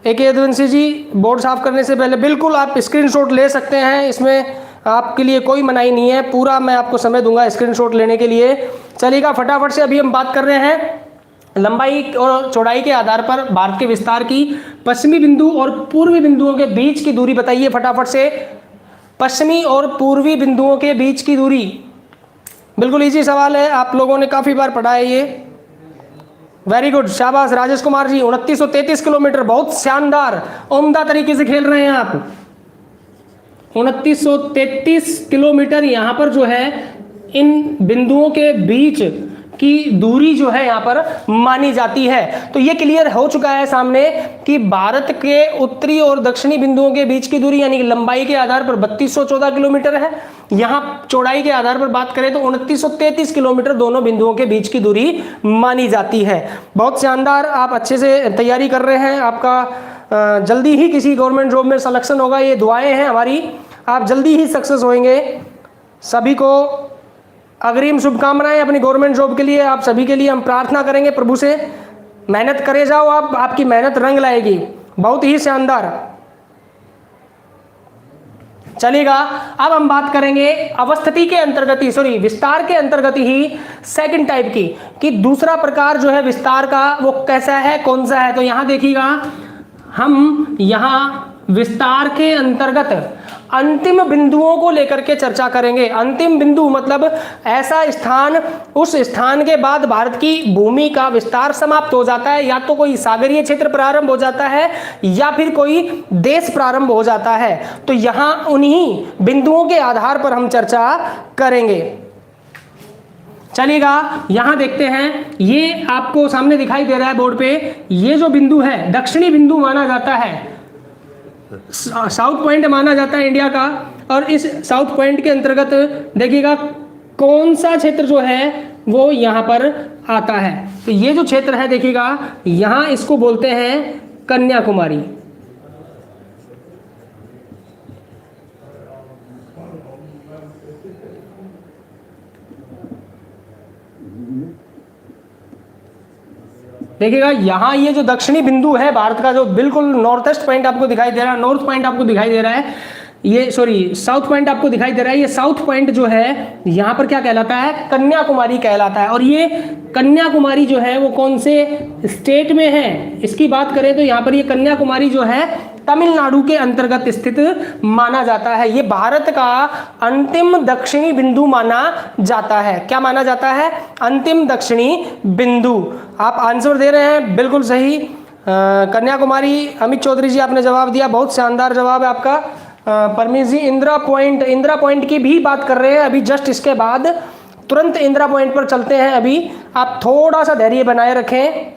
एक यदुवंशी जी, बोर्ड साफ करने से पहले बिल्कुल आप स्क्रीनशॉट ले सकते हैं, इसमें आपके लिए कोई मनाही नहीं है, पूरा मैं आपको समय दूंगा स्क्रीनशॉट लेने के लिए। चलिएगा फटाफट से अभी हम बात कर रहे हैं लंबाई और चौड़ाई के आधार पर भारत के विस्तार की। पश्चिमी बिंदु और पूर्वी बिंदुओं के बीच की दूरी बताइए फटाफट से। पश्चिमी और पूर्वी बिंदुओं के बीच की दूरी, बिल्कुल इजी सवाल है, आप लोगों ने काफ़ी बार पढ़ा है ये। वेरी गुड, शाबाश राजेश कुमार जी, 2933 किलोमीटर, बहुत शानदार, उम्दा तरीके से खेल रहे हैं आप। 2933 किलोमीटर यहाँ पर जो है इन बिंदुओं के बीच की दूरी जो है यहाँ पर मानी जाती है। तो ये क्लियर हो चुका है सामने कि भारत के उत्तरी और दक्षिणी बिंदुओं के बीच की दूरी यानी कि लंबाई के आधार पर 3214 किलोमीटर है। यहाँ चौड़ाई के आधार पर बात करें तो 2933 किलोमीटर दोनों बिंदुओं के बीच की दूरी मानी जाती है। बहुत शानदार, आप अच्छे से तैयारी कर रहे हैं, आपका जल्दी ही किसी गवर्नमेंट जॉब में सिलेक्शन होगा, ये दुआएं हैं हमारी, आप जल्दी ही सक्सेस होंगे। सभी को अग्रिम शुभकामनाएं अपनी गवर्नमेंट जॉब के लिए, आप सभी के लिए हम प्रार्थना करेंगे प्रभु से, मेहनत करे जाओ आप, आपकी मेहनत रंग लाएगी। बहुत ही शानदार। चलिएगा अब हम बात करेंगे अवस्थिति के अंतर्गत ही, सॉरी विस्तार के अंतर्गत ही सेकंड टाइप की, कि दूसरा प्रकार जो है विस्तार का वो कैसा है, कौन सा है। तो यहां देखिएगा हम यहां विस्तार के अंतर्गत अंतिम बिंदुओं को लेकर के चर्चा करेंगे। अंतिम बिंदु मतलब ऐसा स्थान, उस स्थान के बाद भारत की भूमि का विस्तार समाप्त हो जाता है, या तो कोई सागरीय क्षेत्र प्रारंभ हो जाता है या फिर कोई देश प्रारंभ हो जाता है। तो यहां उन्हीं बिंदुओं के आधार पर हम चर्चा करेंगे। चलिएगा यहां देखते हैं, ये आपको सामने दिखाई दे रहा है बोर्ड पे, ये जो बिंदु है दक्षिणी बिंदु माना जाता है, साउथ पॉइंट माना जाता है इंडिया का। और इस साउथ पॉइंट के अंतर्गत देखिएगा कौन सा क्षेत्र जो है वो यहाँ पर आता है। तो ये जो क्षेत्र है देखिएगा, यहाँ इसको बोलते हैं कन्याकुमारी। देखिएगा यहाँ ये जो दक्षिणी बिंदु है भारत का, जो बिल्कुल नॉर्थ ईस्ट पॉइंट आपको दिखाई दे रहा है, नॉर्थ पॉइंट आपको दिखाई दे रहा है, ये सॉरी साउथ पॉइंट आपको दिखाई दे रहा है, ये साउथ पॉइंट जो है यहाँ पर क्या कहलाता है, कन्याकुमारी कहलाता है। और ये कन्याकुमारी जो है वो कौन से स्टेट में है, इसकी बात करें तो यहाँ पर ये कन्याकुमारी जो है तमिलनाडु के अंतर्गत स्थित माना जाता है। ये भारत का अंतिम दक्षिणी बिंदु माना जाता है। क्या माना जाता है, अंतिम दक्षिणी बिंदु। आप आंसर दे रहे हैं बिल्कुल सही, कन्याकुमारी। अमित चौधरी जी आपने जवाब दिया, बहुत शानदार जवाब है आपका। परमेश जी इंदिरा पॉइंट की भी बात कर रहे हैं अभी जस्ट, इसके बाद तुरंत इंदिरा पॉइंट पर चलते हैं। अभी आप थोड़ा सा धैर्य बनाए रखें।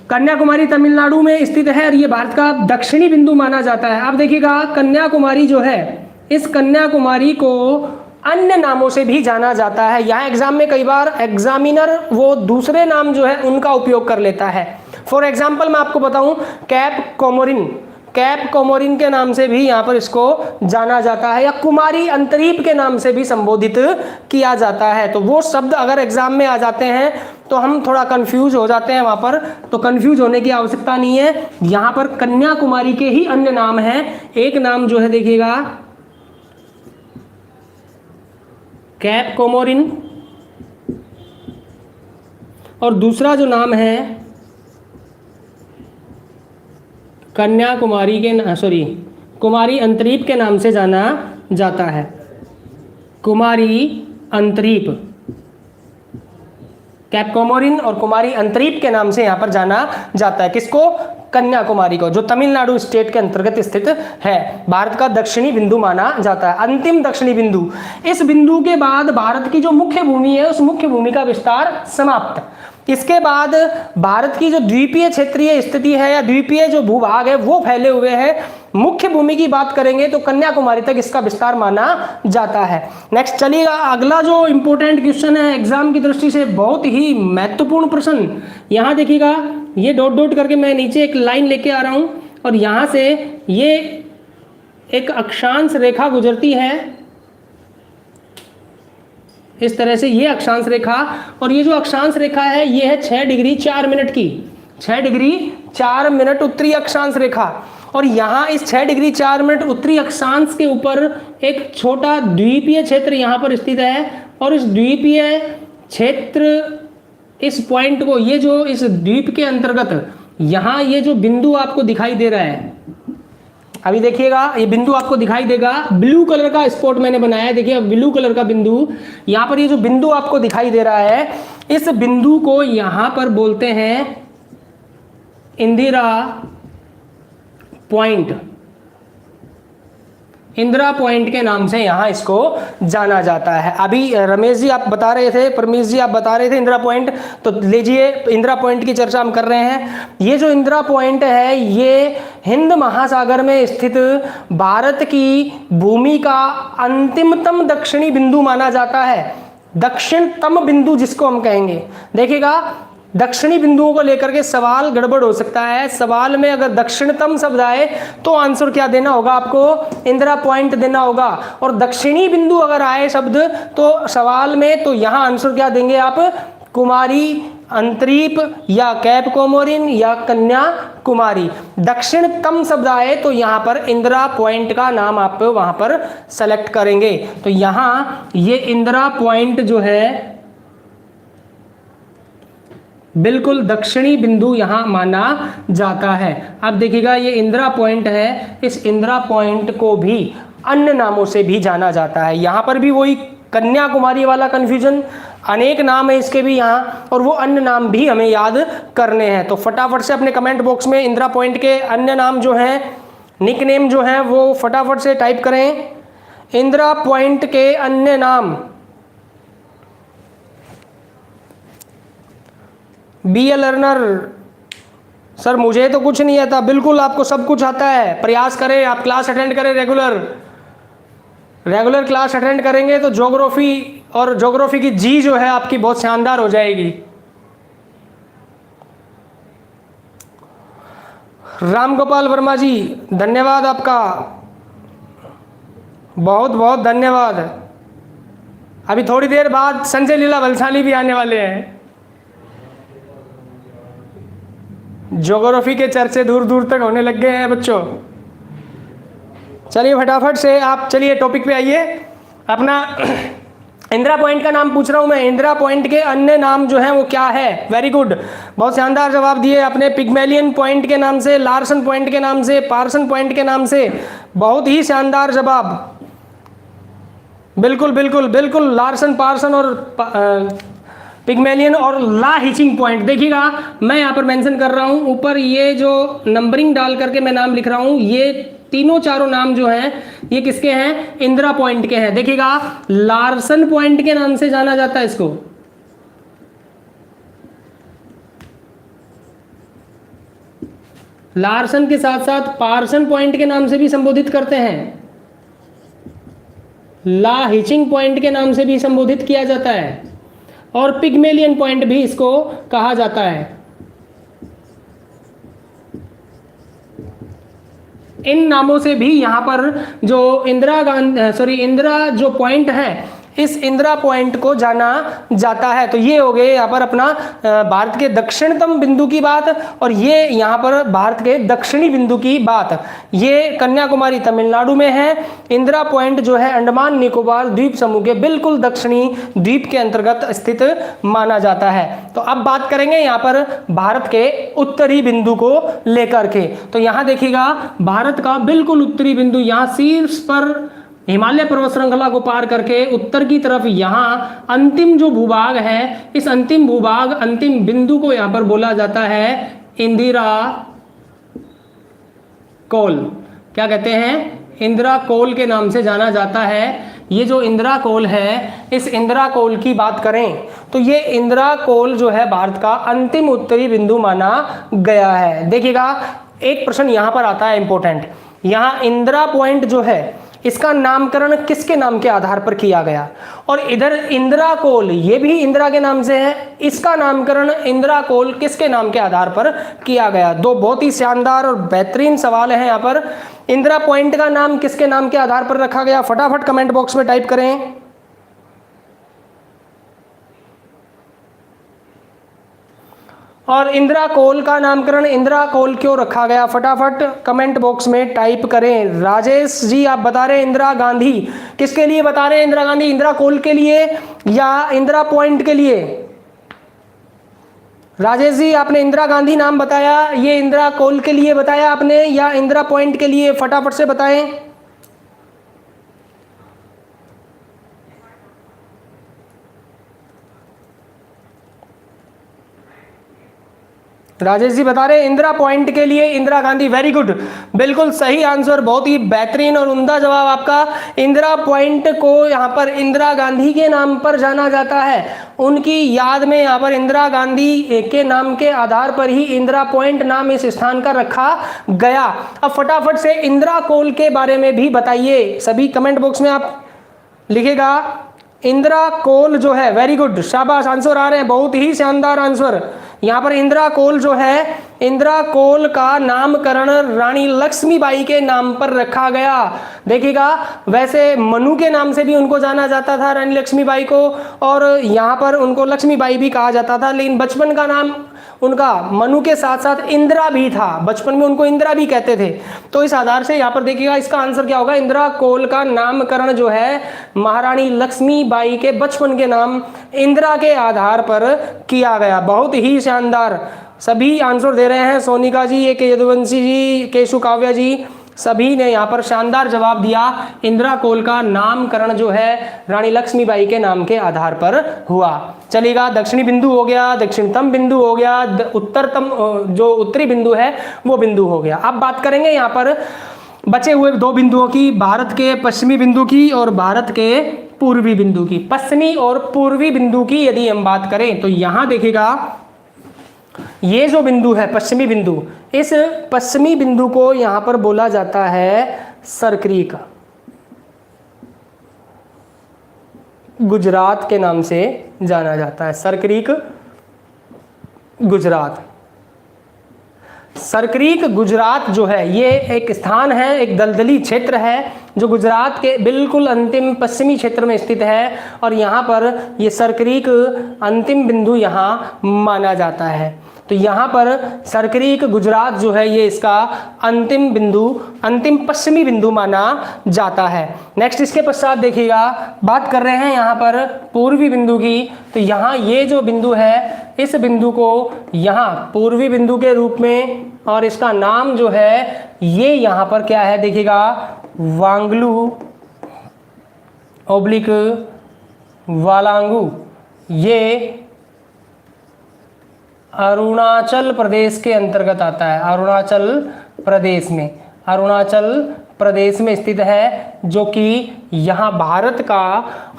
कन्याकुमारी तमिलनाडु में स्थित है और ये भारत का दक्षिणी बिंदु माना जाता है। अब देखिएगा कन्याकुमारी जो है, इस कन्याकुमारी को अन्य नामों से भी जाना जाता है। यहाँ एग्जाम में कई बार एग्जामिनर वो दूसरे नाम जो है उनका उपयोग कर लेता है। फॉर एग्जाम्पल मैं आपको बताऊं, कैप कोमोरिन के नाम से भी यहाँ पर इसको जाना जाता है, या कुमारी अंतरीप के नाम से भी संबोधित किया जाता है। तो वो शब्द अगर एग्जाम में आ जाते हैं तो हम थोड़ा कंफ्यूज हो जाते हैं वहाँ पर, तो कंफ्यूज होने की आवश्यकता नहीं है। यहाँ पर कन्याकुमारी के ही अन्य नाम हैं। एक नाम जो है देखिएगा कैप कोमोरिन, और दूसरा जो नाम है कन्याकुमारी के कुमारी अंतरीप के नाम से जाना जाता है। कुमारी अंतरीप, कैप कोमोरिन और कुमारी अंतरीप के नाम से यहाँ पर जाना जाता है। किसको, कन्याकुमारी को, जो तमिलनाडु स्टेट के अंतर्गत स्थित है, भारत का दक्षिणी बिंदु माना जाता है, अंतिम दक्षिणी बिंदु। इस बिंदु के बाद भारत की जो मुख्य भूमि है उस मुख्य भूमि का विस्तार समाप्त। इसके बाद भारत की जो द्वीपीय क्षेत्रीय स्थिति है या द्वीपीय जो भूभाग है वो फैले हुए हैं। मुख्य भूमि की बात करेंगे तो कन्याकुमारी तक इसका विस्तार माना जाता है। नेक्स्ट चलिएगा, अगला जो इंपॉर्टेंट क्वेश्चन है एग्जाम की दृष्टि से बहुत ही महत्वपूर्ण प्रश्न। यहाँ देखिएगा, ये डॉट डॉट करके मैं नीचे एक लाइन लेके आ रहा हूँ और यहाँ से ये एक अक्षांश रेखा गुजरती है इस तरह से, ये अक्षांश रेखा, और ये जो अक्षांश रेखा है ये है 6 डिग्री 4 मिनट की, 6 डिग्री 4 मिनट उत्तरी अक्षांश रेखा। और यहाँ इस 6 डिग्री 4 मिनट उत्तरी अक्षांश के ऊपर एक छोटा द्वीपीय क्षेत्र यहाँ पर स्थित है, और इस द्वीपीय क्षेत्र, इस पॉइंट को, ये जो इस द्वीप के अंतर्गत यहाँ ये जो बिंदु आपको दिखाई दे रहा है, अभी देखिएगा ये बिंदु आपको दिखाई देगा, ब्लू कलर का स्पॉट मैंने बनाया है, देखिए ब्लू कलर का बिंदु, यहाँ पर ये जो बिंदु आपको दिखाई दे रहा है, इस बिंदु को यहाँ पर बोलते हैं इंदिरा पॉइंट। इंदिरा पॉइंट के नाम से यहाँ इसको जाना जाता है। अभी रमेश जी आप बता रहे थे, परमेश जी आप बता रहे थे इंदिरा पॉइंट, तो लीजिए इंदिरा पॉइंट की चर्चा हम कर रहे हैं। ये जो इंदिरा पॉइंट है ये हिंद महासागर में स्थित भारत की भूमि का अंतिमतम दक्षिणी बिंदु माना जाता है, दक्षिणतम बिंदु जिसको हम कहेंगे। देखिएगा दक्षिणी बिंदुओं को लेकर के सवाल गड़बड़ हो सकता है। सवाल में अगर दक्षिणतम शब्द आए तो आंसर क्या देना होगा आपको, इंदिरा पॉइंट देना होगा, और दक्षिणी बिंदु अगर आए शब्द तो सवाल में, तो यहाँ आंसर क्या देंगे आप, कुमारी अंतरीप या कैप कोमोरिन या कन्याकुमारी। दक्षिणतम शब्द आए तो यहाँ पर इंदिरा पॉइंट का नाम आप वहाँ पर सेलेक्ट करेंगे। तो यहाँ ये इंदिरा पॉइंट जो है बिल्कुल दक्षिणी बिंदु यहाँ माना जाता है। अब देखिएगा ये इंदिरा पॉइंट है, इस इंदिरा पॉइंट को भी अन्य नामों से भी जाना जाता है। यहाँ पर भी वही कन्याकुमारी वाला कन्फ्यूजन, अनेक नाम है इसके भी यहाँ, और वो अन्य नाम भी हमें याद करने हैं। तो फटाफट से अपने कमेंट बॉक्स में इंदिरा पॉइंट के अन्य नाम जो हैं, निक नेम जो हैं, वो फटाफट से टाइप करें। इंदिरा पॉइंट के अन्य नाम, बी ए लर्नर। सर मुझे तो कुछ नहीं आता, बिल्कुल आपको सब कुछ आता है। प्रयास करें, आप क्लास अटेंड करें, रेगुलर क्लास अटेंड करेंगे तो ज्योग्राफी और ज्योग्राफी की जी जो है आपकी बहुत शानदार हो जाएगी। रामगोपाल वर्मा जी धन्यवाद आपका, बहुत बहुत धन्यवाद। अभी थोड़ी देर बाद संजय लीला बलसानी भी आने वाले हैं। ज्योग्राफी के चर्चे दूर दूर तक होने लग गए हैं बच्चों। चलिए फटाफट से आप चलिए टॉपिक पे आइए अपना। इंदिरा पॉइंट का नाम पूछ रहा हूं मैं, इंदिरा पॉइंट के अन्य नाम जो हैं वो क्या है? वेरी गुड, बहुत शानदार जवाब दिए आपने। पिग्मेलियन पॉइंट के नाम से, लार्सन पॉइंट के नाम से, पार्सन पॉइंट के नाम से, बहुत ही शानदार जवाब। बिल्कुल बिल्कुल बिल्कुल, लार्सन, पार्सन और पिग्मेलियन और ला हिचिंग पॉइंट। देखिएगा मैं यहाँ पर मेंशन कर रहा हूँ ऊपर, ये जो नंबरिंग डाल करके मैं नाम लिख रहा हूँ, ये तीनों चारों नाम जो हैं ये किसके हैं? इंदिरा पॉइंट के हैं। देखिएगा लार्सन पॉइंट के नाम से जाना जाता है इसको, लार्सन के साथ साथ पार्सन पॉइंट के नाम से भी संबोधित करते हैं, ला हिचिंग पॉइंट के नाम से भी संबोधित किया जाता है, और पिग्मेलियन पॉइंट भी इसको कहा जाता है। इन नामों से भी यहां पर जो इंदिरा जो पॉइंट है, इस इंदिरा पॉइंट को जाना जाता है। तो ये हो गए यहाँ पर अपना भारत के दक्षिणतम बिंदु की बात, और ये यहाँ पर भारत के दक्षिणी बिंदु की बात। ये कन्याकुमारी तमिलनाडु में है। इंदिरा पॉइंट जो है अंडमान निकोबार द्वीप समूह के बिल्कुल दक्षिणी द्वीप के अंतर्गत स्थित माना जाता है। तो अब बात करेंगे यहाँ पर भारत के उत्तरी बिंदु को लेकर के। तो यहाँ देखिएगा भारत का बिल्कुल उत्तरी बिंदु, यहाँ शीर्ष पर हिमालय पर्वत श्रृंखला को पार करके उत्तर की तरफ यहाँ अंतिम जो भूभाग है, इस अंतिम भूभाग, अंतिम बिंदु को यहाँ पर बोला जाता है इंदिरा कोल। क्या कहते हैं? इंदिरा कोल के नाम से जाना जाता है। ये जो इंदिरा कोल है, इस इंदिरा कोल की बात करें तो ये इंदिरा कोल जो है भारत का अंतिम उत्तरी बिंदु माना गया है। देखिएगा एक प्रश्न यहाँ पर आता है इंपॉर्टेंट, यहाँ इंदिरा पॉइंट जो है इसका नामकरण किसके नाम के आधार पर किया गया? और इधर इंदिरा कोल, ये भी इंदिरा के नाम से है, इसका नामकरण इंदिरा कोल किसके नाम के आधार पर किया गया? दो बहुत ही शानदार और बेहतरीन सवाल है यहाँ पर। इंदिरा पॉइंट का नाम किसके नाम के आधार पर रखा गया? फटाफट कमेंट बॉक्स में टाइप करें। और इंदिरा कोल का नामकरण इंदिरा कोल क्यों रखा गया? फटाफट कमेंट बॉक्स में टाइप करें। राजेश जी आप बता रहे हैं इंदिरा गांधी, किसके लिए बता रहे हैं इंदिरा गांधी? इंदिरा कोल के लिए या इंदिरा पॉइंट के लिए? राजेश जी आपने इंदिरा गांधी नाम बताया, ये इंदिरा कोल के लिए बताया आपने या इंदिरा पॉइंट के लिए? फटाफट से बताएं। राजेश जी बता रहे हैं इंदिरा पॉइंट के लिए, इंदिरा गांधी। वेरी गुड, बिल्कुल सही आंसर, बहुत ही बेहतरीन और उम्दा जवाब आपका। इंदिरा पॉइंट को यहाँ पर इंदिरा गांधी के नाम पर जाना जाता है, उनकी याद में यहाँ पर इंदिरा गांधी के नाम के आधार पर ही इंदिरा पॉइंट नाम इस स्थान का रखा गया। अब फटाफट से इंदिरा कोल के बारे में भी बताइए, सभी कमेंट बॉक्स में आप लिखेगा इंदिरा कोल जो है। वेरी गुड, शाबाश, आंसर आ रहे हैं, बहुत ही शानदार आंसर। यहाँ पर इंदिरा कोल जो है, इंदिरा कोल का नामकरण रानी लक्ष्मीबाई के नाम पर रखा गया। देखिएगा वैसे मनु के नाम से भी उनको जाना जाता था, रानी लक्ष्मीबाई को, और यहाँ पर उनको लक्ष्मीबाई भी कहा जाता था, लेकिन बचपन का नाम उनका मनु के साथ साथ इंदिरा भी था, बचपन में उनको इंदिरा भी कहते थे। तो इस आधार से यहाँ पर देखिएगा इसका आंसर क्या होगा? इंदिरा कोल का नामकरण जो है महारानी लक्ष्मीबाई के बचपन के नाम इंदिरा के आधार पर किया गया। बहुत ही शानदार, सभी आंसर दे रहे हैं। सोनिका जी, ये के यदुवंशी जी, केशु काव्या जी, सभी ने यहाँ पर शानदार जवाब दिया। इंदिरा कोल का नामकरण जो है रानी लक्ष्मीबाई के नाम के आधार पर हुआ। चलिएगा, दक्षिणी बिंदु हो गया, दक्षिणतम बिंदु हो गया, उत्तरतम जो उत्तरी बिंदु है वो बिंदु हो गया। अब बात करेंगे यहाँ पर बचे हुए दो बिंदुओं की, भारत के पश्चिमी बिंदु की और भारत के पूर्वी बिंदु की। पश्चिमी और पूर्वी बिंदु की यदि हम बात करें तो यहाँ देखिएगा ये जो बिंदु है पश्चिमी बिंदु, इस पश्चिमी बिंदु को यहां पर बोला जाता है सरक्रीक। गुजरात के नाम से जाना जाता है। सरक्रीक गुजरात। सरक्रीक गुजरात जो है ये एक स्थान है, एक दलदली क्षेत्र है जो गुजरात के बिल्कुल अंतिम पश्चिमी क्षेत्र में स्थित है और यहाँ पर ये सरक्रीक अंतिम बिंदु यहाँ माना जाता है। तो यहाँ पर सरक्रीक गुजरात जो है ये इसका अंतिम बिंदु, अंतिम पश्चिमी बिंदु माना जाता है। नेक्स्ट इसके पश्चात देखिएगा, बात कर रहे हैं यहाँ पर पूर्वी बिंदु की। तो यहाँ ये जो बिंदु है इस बिंदु को यहाँ पूर्वी बिंदु के रूप में, और इसका नाम जो है ये यहाँ पर क्या है देखिएगा, वांगलू ओब्लिक वालांगू। ये अरुणाचल प्रदेश के अंतर्गत आता है। अरुणाचल प्रदेश में स्थित है, जो कि यहाँ भारत का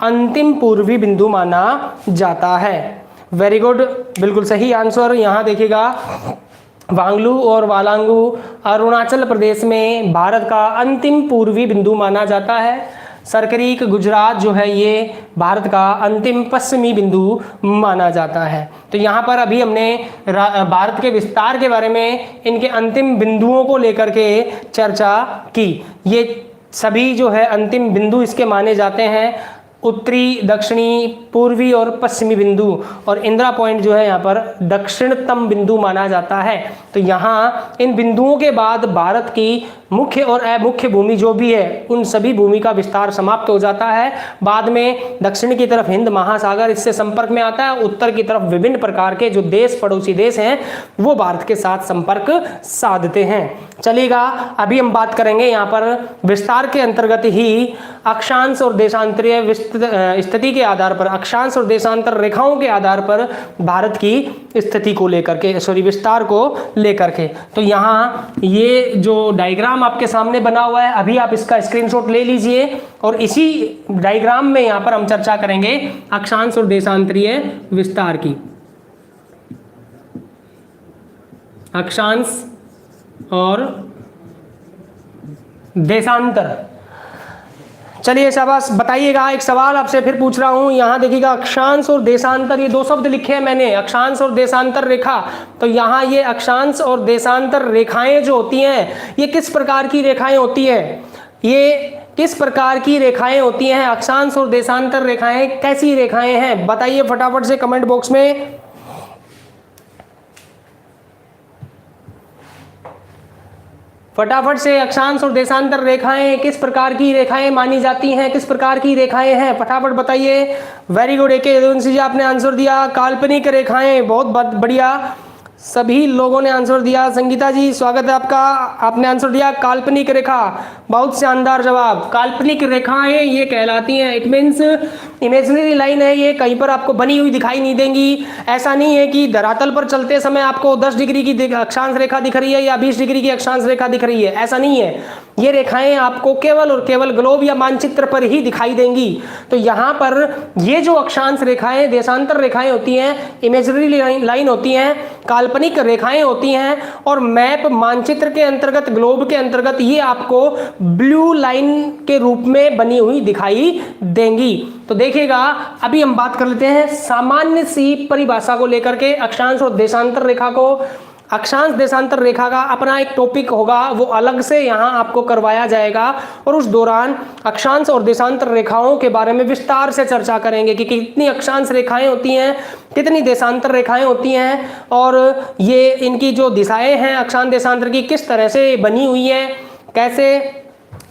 अंतिम पूर्वी बिंदु माना जाता है। वेरी गुड, बिल्कुल सही आंसर। यहाँ देखिएगा वांगलू और वालांगू अरुणाचल प्रदेश में भारत का अंतिम पूर्वी बिंदु माना जाता है। सरक्रीक गुजरात जो है ये भारत का अंतिम पश्चिमी बिंदु माना जाता है। तो यहाँ पर अभी हमने भारत के विस्तार के बारे में, इनके अंतिम बिंदुओं को लेकर के चर्चा की। ये सभी जो है अंतिम बिंदु इसके माने जाते हैं, उत्तरी, दक्षिणी, पूर्वी और पश्चिमी बिंदु। और इंदिरा पॉइंट जो है यहाँ पर दक्षिणतम बिंदु माना जाता है। तो यहाँ इन बिंदुओं के बाद भारत की मुख्य और अमुख्य भूमि जो भी है उन सभी भूमि का विस्तार समाप्त हो जाता है। बाद में दक्षिण की तरफ हिंद महासागर इससे संपर्क में आता है, उत्तर की तरफ विभिन्न प्रकार के जो देश, पड़ोसी देश हैं, वो भारत के साथ संपर्क साधते हैं। चलिएगा, अभी हम बात करेंगे यहाँ पर विस्तार के अंतर्गत ही अक्षांश और देशांतरीय स्थिति के आधार पर, अक्षांश और देशांतर रेखाओं के आधार पर भारत की स्थिति को लेकर के, सॉरी विस्तार को लेकर के। तो यहाँ ये जो डायग्राम आपके सामने बना हुआ है, अभी आप इसका स्क्रीनशॉट ले लीजिए और इसी डायग्राम में यहाँ पर हम चर्चा करेंगे अक्षांश और देशांतरीय विस्तार की। अक्षांश और देशांतर। चलिए शाबाश, बताइएगा। एक सवाल आपसे फिर पूछ रहा हूं, यहाँ देखिएगा अक्षांश और देशांतर, ये दो शब्द लिखे हैं मैंने, अक्षांश और देशांतर रेखा। तो यहाँ ये अक्षांश और देशांतर रेखाएं जो होती हैं ये किस प्रकार की रेखाएं होती हैं, ये किस प्रकार की रेखाएं होती हैं, अक्षांश और देशांतर रेखाएं कैसी रेखाएं हैं, बताइए फटाफट से कमेंट बॉक्स में। फटाफट से अक्षांश और देशांतर रेखाएं किस प्रकार की रेखाएं मानी जाती हैं, किस प्रकार की रेखाएं हैं, फटाफट बताइए। वेरी गुड, एक जी आपने आंसर दिया, काल्पनिक रेखाएं, बहुत बढ़िया, सभी लोगों ने आंसर दिया। संगीता जी स्वागत है आपका, आपने आंसर दिया काल्पनिक रेखा, बहुत शानदार जवाब। काल्पनिक रेखाएं ये कहलाती हैं, इट मीन्स इमेजिनरी लाइन है, ये कहीं पर आपको बनी हुई दिखाई नहीं देंगी। ऐसा नहीं है कि धरातल पर चलते समय आपको 10 डिग्री की अक्षांश रेखा दिख रही है या 20 डिग्री की अक्षांश रेखा दिख रही है, ऐसा नहीं है। ये रेखाएं आपको केवल और केवल ग्लोब या मानचित्र पर ही दिखाई देंगी। तो यहाँ पर ये जो अक्षांश रेखाएं, देशांतर रेखाएं होती हैं, इमेजिनरी लाइन होती हैं, काल्पनिक रेखाएं होती हैं, और मैप मानचित्र के अंतर्गत, ग्लोब के अंतर्गत ये आपको ब्लू लाइन के रूप में बनी हुई दिखाई देंगी। तो देखिएगा, अभी हम बात कर लेते हैं सामान्य सी परिभाषा को लेकर के अक्षांश और देशांतर रेखा को। अक्षांश देशांतर रेखा का अपना एक टॉपिक होगा, वो अलग से यहाँ आपको करवाया जाएगा, और उस दौरान अक्षांश और देशांतर रेखाओं के बारे में विस्तार से चर्चा करेंगे कि कितनी अक्षांश रेखाएं होती हैं, कितनी देशांतर रेखाएं होती हैं, और ये इनकी जो दिशाएं हैं अक्षांश देशांतर की किस तरह से बनी हुई है, कैसे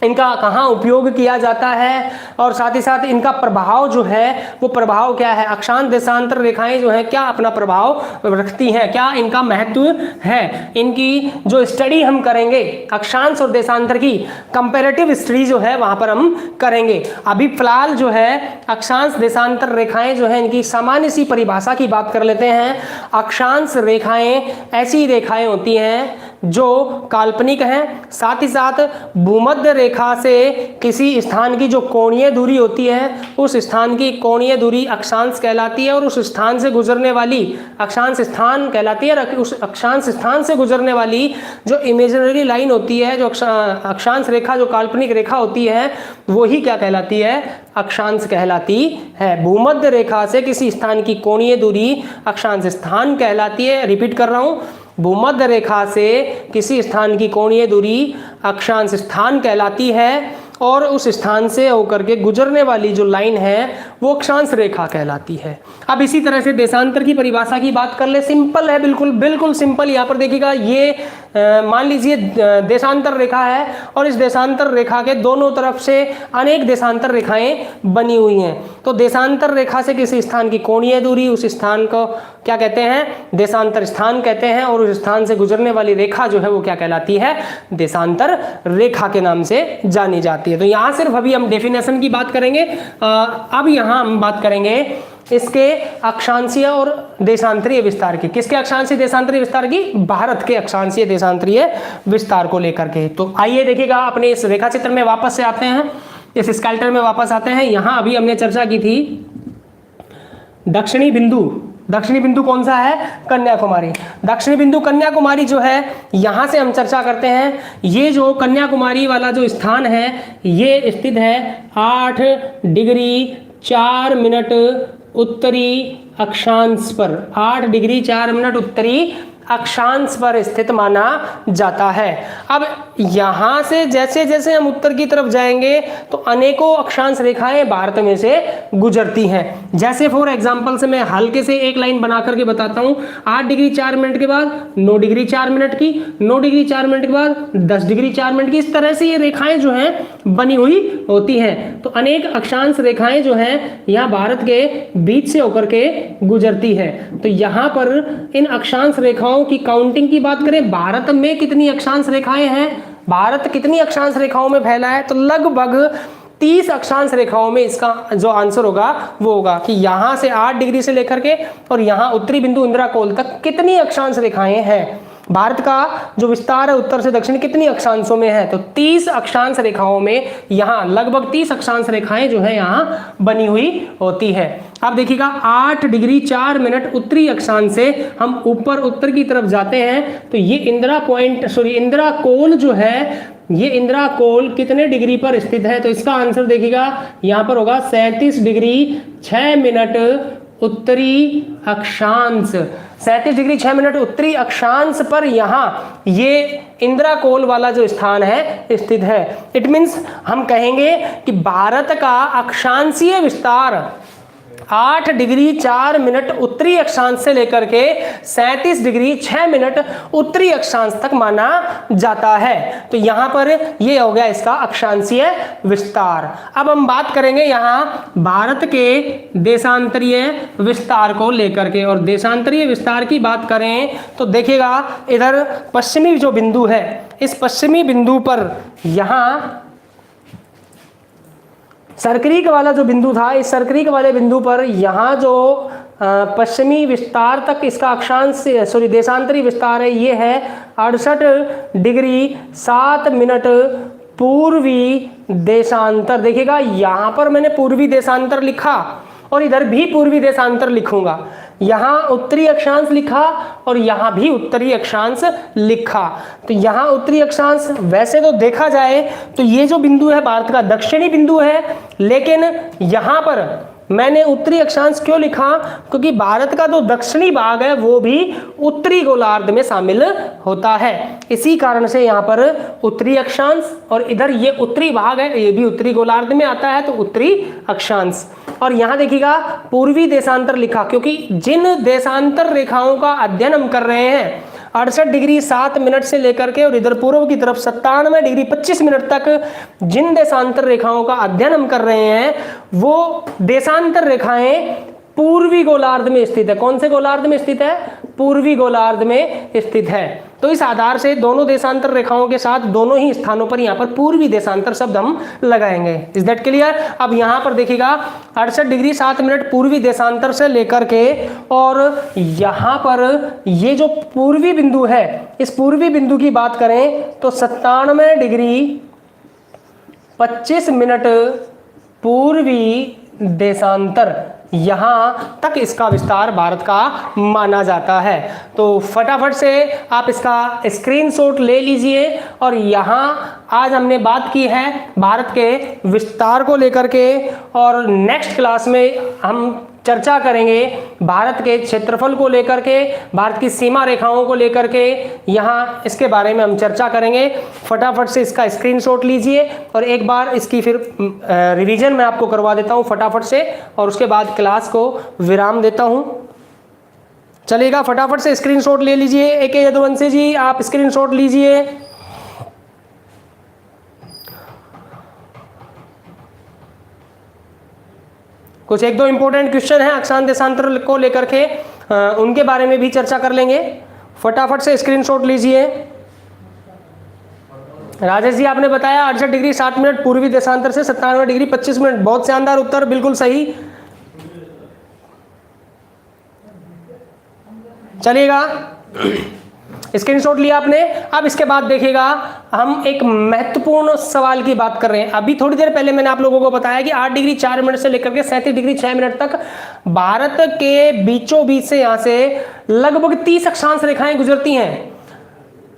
इनका कहाँ उपयोग किया जाता है, और साथ ही साथ इनका प्रभाव जो है वो प्रभाव क्या है, अक्षांश देशांतर रेखाएं जो है क्या अपना प्रभाव रखती हैं, क्या इनका महत्व है, इनकी जो स्टडी हम करेंगे अक्षांश और देशांतर की कंपैरेटिव स्टडी जो है वहाँ पर हम करेंगे। अभी फिलहाल जो है अक्षांश देशांतर रेखाएं जो है इनकी सामान्य सी परिभाषा की बात कर लेते हैं। अक्षांश रेखाएं ऐसी रेखाएं होती हैं जो काल्पनिक हैं, साथ ही साथ भूमध्य रेखा से किसी स्थान की जो कोणीय दूरी होती है उस स्थान की कोणीय दूरी अक्षांश कहलाती है, और उस स्थान से गुजरने वाली अक्षांश स्थान कहलाती है, और उस अक्षांश स्थान से गुजरने वाली जो इमेजिनरी लाइन होती है, जो अक्षांश रेखा, जो काल्पनिक रेखा होती है, वो ही क्या कहलाती है, अक्षांश कहलाती है। भूमध्य रेखा से किसी स्थान की कोणीय दूरी अक्षांश स्थान कहलाती है। रिपीट कर रहा हूं, भूमध्य रेखा से किसी स्थान की कोणीय दूरी अक्षांश स्थान कहलाती है, और उस स्थान से होकर के गुजरने वाली जो लाइन है वो अक्षांश रेखा कहलाती है। अब इसी तरह से देशांतर की परिभाषा की बात कर ले, सिंपल है, बिल्कुल बिल्कुल सिंपल। यहाँ पर देखिएगा, ये मान लीजिए देशांतर रेखा है, और इस देशांतर रेखा के दोनों तरफ से अनेक देशांतर रेखाएं बनी हुई हैं। तो देशांतर रेखा से किसी स्थान की कोणीय दूरी, उस स्थान को क्या कहते हैं, देशांतर स्थान कहते हैं, और उस स्थान से गुजरने वाली रेखा जो है वो क्या कहलाती है, देशांतर रेखा के नाम से जानी जाती है। तो यहाँ सिर्फ अभी हम डेफिनेशन की बात करेंगे। अब यहाँ हम बात करेंगे इसके अक्षांशीय और देशांतरीय विस्तार की। किसके अक्षांशीय देशांतरीय विस्तार की, भारत के अक्षांशीय देशांतरीय विस्तार को लेकर के। तो आइए देखिएगा, अपने इस रेखा चित्र में वापस से आते हैं, इस स्केल्टन में वापस आते हैं। यहाँ अभी हमने चर्चा की थी दक्षिणी बिंदु। दक्षिणी बिंदु कौन सा है, कन्याकुमारी। दक्षिणी बिंदु कन्याकुमारी जो है, यहाँ से हम चर्चा करते हैं। ये जो कन्याकुमारी वाला जो स्थान है ये स्थित है 8 डिग्री 4 मिनट उत्तरी अक्षांश पर, 8 डिग्री 4 मिनट उत्तरी अक्षांश पर स्थित माना जाता है। अब यहाँ से जैसे जैसे हम उत्तर की तरफ जाएंगे तो अनेकों अक्षांश रेखाएं भारत में से गुजरती हैं। जैसे फॉर एग्जांपल से मैं हल्के से एक लाइन बना करके बताता हूँ। 8 डिग्री 4 मिनट के बाद 9 डिग्री 4 मिनट की, 9 डिग्री 4 मिनट के बाद 10 डिग्री 4 मिनट की। इस तरह से ये रेखाएं जो हैं बनी हुई होती हैं। तो अनेक अक्षांश रेखाएं जो हैं यहाँ भारत के बीच से होकर के गुजरती है। तो यहाँ पर इन अक्षांश रेखाओं की काउंटिंग की बात करें, भारत में कितनी अक्षांश रेखाएं हैं, भारत कितनी अक्षांश रेखाओं में फैला है, तो लगभग 30 अक्षांश रेखाओं में इसका जो आंसर होगा वो होगा कि यहाँ से 8 डिग्री से लेकर के और यहाँ उत्तरी बिंदु इंदिरा कोल तक कितनी अक्षांश रेखाएं हैं। भारत का जो विस्तार है उत्तर से दक्षिण कितनी अक्षांशों में है, तो 30 अक्षांश रेखाओं में यहाँ लगभग 30 अक्षांश रेखाएं जो है यहाँ बनी हुई होती है। अब देखिएगा 8 डिग्री 4 मिनट उत्तरी अक्षांश से हम ऊपर उत्तर की तरफ जाते हैं तो ये इंदिरा कोल जो है, ये इंदिरा कोल कितने डिग्री पर स्थित है, तो इसका आंसर देखिएगा यहाँ पर होगा 37 डिग्री 6 मिनट उत्तरी अक्षांश। 37 डिग्री 6 मिनट उत्तरी अक्षांश पर यहाँ ये इंदिरा कोल वाला जो स्थान है स्थित है। इट मीन्स हम कहेंगे कि भारत का अक्षांशीय विस्तार 8 डिग्री 4 मिनट उत्तरी अक्षांश से लेकर के 37 डिग्री 6 मिनट उत्तरी अक्षांश तक माना जाता है। तो यहाँ पर ये हो गया इसका अक्षांशीय विस्तार। अब हम बात करेंगे यहाँ भारत के देशांतरीय विस्तार को लेकर के, और देशांतरीय विस्तार की बात करें तो देखिएगा इधर पश्चिमी जो बिंदु है, इस पश्चिमी बिंदु पर यहाँ सर्करिक वाला जो बिंदु था, इस सर्करिक वाले बिंदु पर यहाँ जो पश्चिमी विस्तार तक इसका देशांतरी विस्तार है, ये है 68 डिग्री 7 मिनट पूर्वी देशांतर। देखिएगा यहाँ पर मैंने पूर्वी देशांतर लिखा और इधर भी पूर्वी देशांतर लिखूंगा। यहाँ उत्तरी अक्षांश लिखा और यहाँ भी उत्तरी अक्षांश लिखा। तो यहाँ उत्तरी अक्षांश वैसे तो देखा जाए तो ये जो बिंदु है भारत का दक्षिणी बिंदु है, लेकिन यहाँ पर मैंने उत्तरी अक्षांश क्यों लिखा, क्योंकि भारत का जो दक्षिणी भाग है वो भी उत्तरी गोलार्ध में शामिल होता है। इसी कारण से यहाँ पर उत्तरी अक्षांश, और इधर ये उत्तरी भाग है ये भी उत्तरी गोलार्ध में आता है, तो उत्तरी अक्षांश। और यहाँ देखिएगा पूर्वी देशांतर लिखा, क्योंकि जिन देशांतर रेखाओं का अध्ययन हम कर रहे हैं 68 डिग्री 7 मिनट से लेकर के और इधर पूर्व की तरफ 97 डिग्री 25 मिनट तक जिन देशांतर रेखाओं का अध्ययन हम कर रहे हैं वो देशांतर रेखाएं पूर्वी गोलार्ध में स्थित है। कौन से गोलार्ध में स्थित है, पूर्वी गोलार्ध में स्थित है। तो इस आधार से दोनों देशांतर रेखाओं के साथ दोनों ही स्थानों पर यहाँ पर पूर्वी देशांतर शब्द हम लगाएंगे। Is that clear? अब यहाँ पर देखिएगा 68 डिग्री 7 मिनट पूर्वी देशांतर से लेकर के, और यहाँ पर ये जो पूर्वी बिंदु है, इस पूर्वी बिंदु की बात करें तो 97 डिग्री 25 मिनट पूर्वी देशांतर, यहां तक इसका विस्तार भारत का माना जाता है। तो फटाफट से आप इसका स्क्रीनशॉट ले लीजिए। और यहां आज हमने बात की है भारत के विस्तार को लेकर के, और नेक्स्ट क्लास में हम चर्चा करेंगे भारत के क्षेत्रफल को लेकर के, भारत की सीमा रेखाओं को लेकर के, यहाँ इसके बारे में हम चर्चा करेंगे। फटाफट से इसका स्क्रीनशॉट लीजिए और एक बार इसकी फिर रिवीजन मैं आपको करवा देता हूँ फटाफट से, और उसके बाद क्लास को विराम देता हूँ। चलेगा? फटाफट से स्क्रीनशॉट ले लीजिए। AK यदुवंशी जी, आप स्क्रीनशॉट लीजिए। कुछ एक दो इंपॉर्टेंट क्वेश्चन है अक्षांश देशांतर को लेकर के, उनके बारे में भी चर्चा कर लेंगे। फटाफट से स्क्रीनशॉट लीजिए। राजेश जी, आपने बताया 68 डिग्री 7 मिनट पूर्वी देशांतर से 97 डिग्री 25 मिनट। बहुत शानदार उत्तर, बिल्कुल सही। चलिएगा, स्क्रीनशॉट लिया आपने। अब इसके बाद देखिएगा हम एक महत्वपूर्ण सवाल की बात कर रहे हैं। अभी थोड़ी देर पहले मैंने आप लोगों को बताया कि 8 डिग्री 4 मिनट से लेकर के 37 डिग्री 6 मिनट तक भारत के बीचों बीच से यहां से लगभग 30 अक्षांश रेखाएं गुजरती हैं,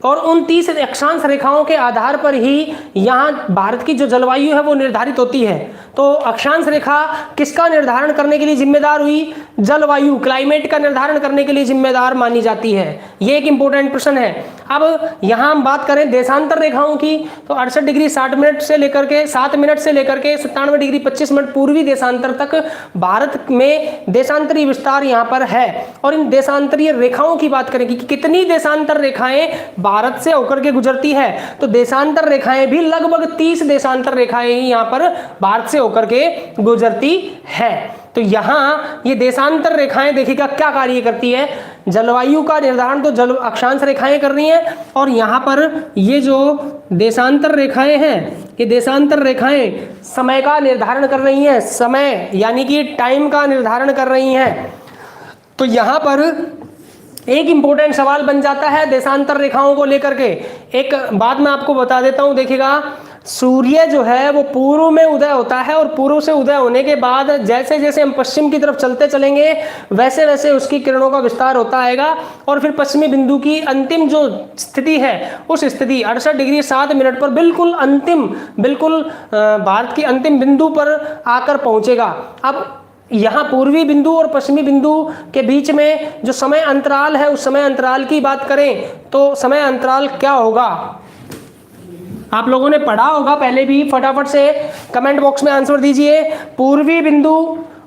और उन 30 अक्षांश रेखाओं के आधार पर ही यहाँ भारत की जो जलवायु है वो निर्धारित होती है। तो अक्षांश रेखा किसका निर्धारण करने के लिए जिम्मेदार हुई? जलवायु, क्लाइमेट का निर्धारण करने के लिए जिम्मेदार मानी जाती है। ये एक इंपॉर्टेंट प्रश्न है। अब यहाँ हम बात करें देशांतर रेखाओं की, तो 68 डिग्री 60 मिनट से लेकर के 7 मिनट से लेकर के 97 डिग्री 25 मिनट पूर्वी देशांतर तक भारत में देशांतरीय विस्तार यहाँ पर है। और इन देशांतरीय रेखाओं की बात करें कि कितनी देशांतर रेखाएं भारत से होकर के गुजरती है, तो देशांतर रेखाएं भी लगभग 30 देशांतर रेखाएं ही यहाँ पर भारत से होकर के गुजरती है। तो यहाँ ये देशांतर रेखाएं देखिएगा क्या कार्य करती है। जलवायु का निर्धारण तो जल अक्षांश रेखाएं कर रही हैं, और यहाँ पर ये जो देशांतर रेखाएं हैं, ये देशांतर रेखाएं समय का निर्धारण कर रही हैं, समय यानी कि टाइम का निर्धारण कर रही हैं। तो यहाँ पर एक इंपॉर्टेंट सवाल बन जाता है देशांतर रेखाओं को लेकर के। एक बात मैं आपको बता देता हूं, देखिएगा सूर्य जो है वो पूर्व में उदय होता है, और पूर्व से उदय होने के बाद जैसे जैसे हम पश्चिम की तरफ चलते चलेंगे वैसे वैसे उसकी किरणों का विस्तार होता आएगा, और फिर पश्चिमी बिंदु की अंतिम जो स्थिति है उस स्थिति 68 डिग्री 7 मिनट पर बिल्कुल अंतिम, बिल्कुल भारत की अंतिम बिंदु पर आकर पहुंचेगा। अब यहाँ पूर्वी बिंदु और पश्चिमी बिंदु के बीच में जो समय अंतराल है, उस समय अंतराल की बात करें तो समय अंतराल क्या होगा? आप लोगों ने पढ़ा होगा पहले भी। फटाफट से कमेंट बॉक्स में आंसर दीजिए। पूर्वी बिंदु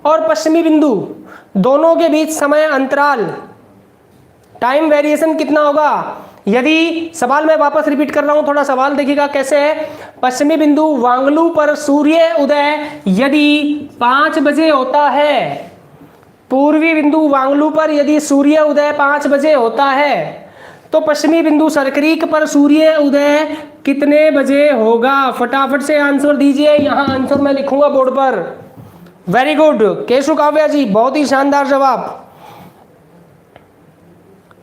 और पश्चिमी बिंदु दोनों के बीच समय अंतराल, टाइम वेरिएशन कितना होगा? यदि सवाल मैं वापस रिपीट कर रहा हूं, थोड़ा सवाल देखिएगा कैसे है। पश्चिमी बिंदु वांगलू पर सूर्य उदय यदि 5 बजे होता है, पूर्वी बिंदु वांगलू पर यदि सूर्य उदय 5 बजे होता है, तो पश्चिमी बिंदु सरक्रीक पर सूर्य उदय कितने बजे होगा? फटाफट से आंसर दीजिए। यहां आंसर मैं लिखूंगा बोर्ड पर। वेरी गुड केशु काव्या जी, बहुत ही शानदार जवाब।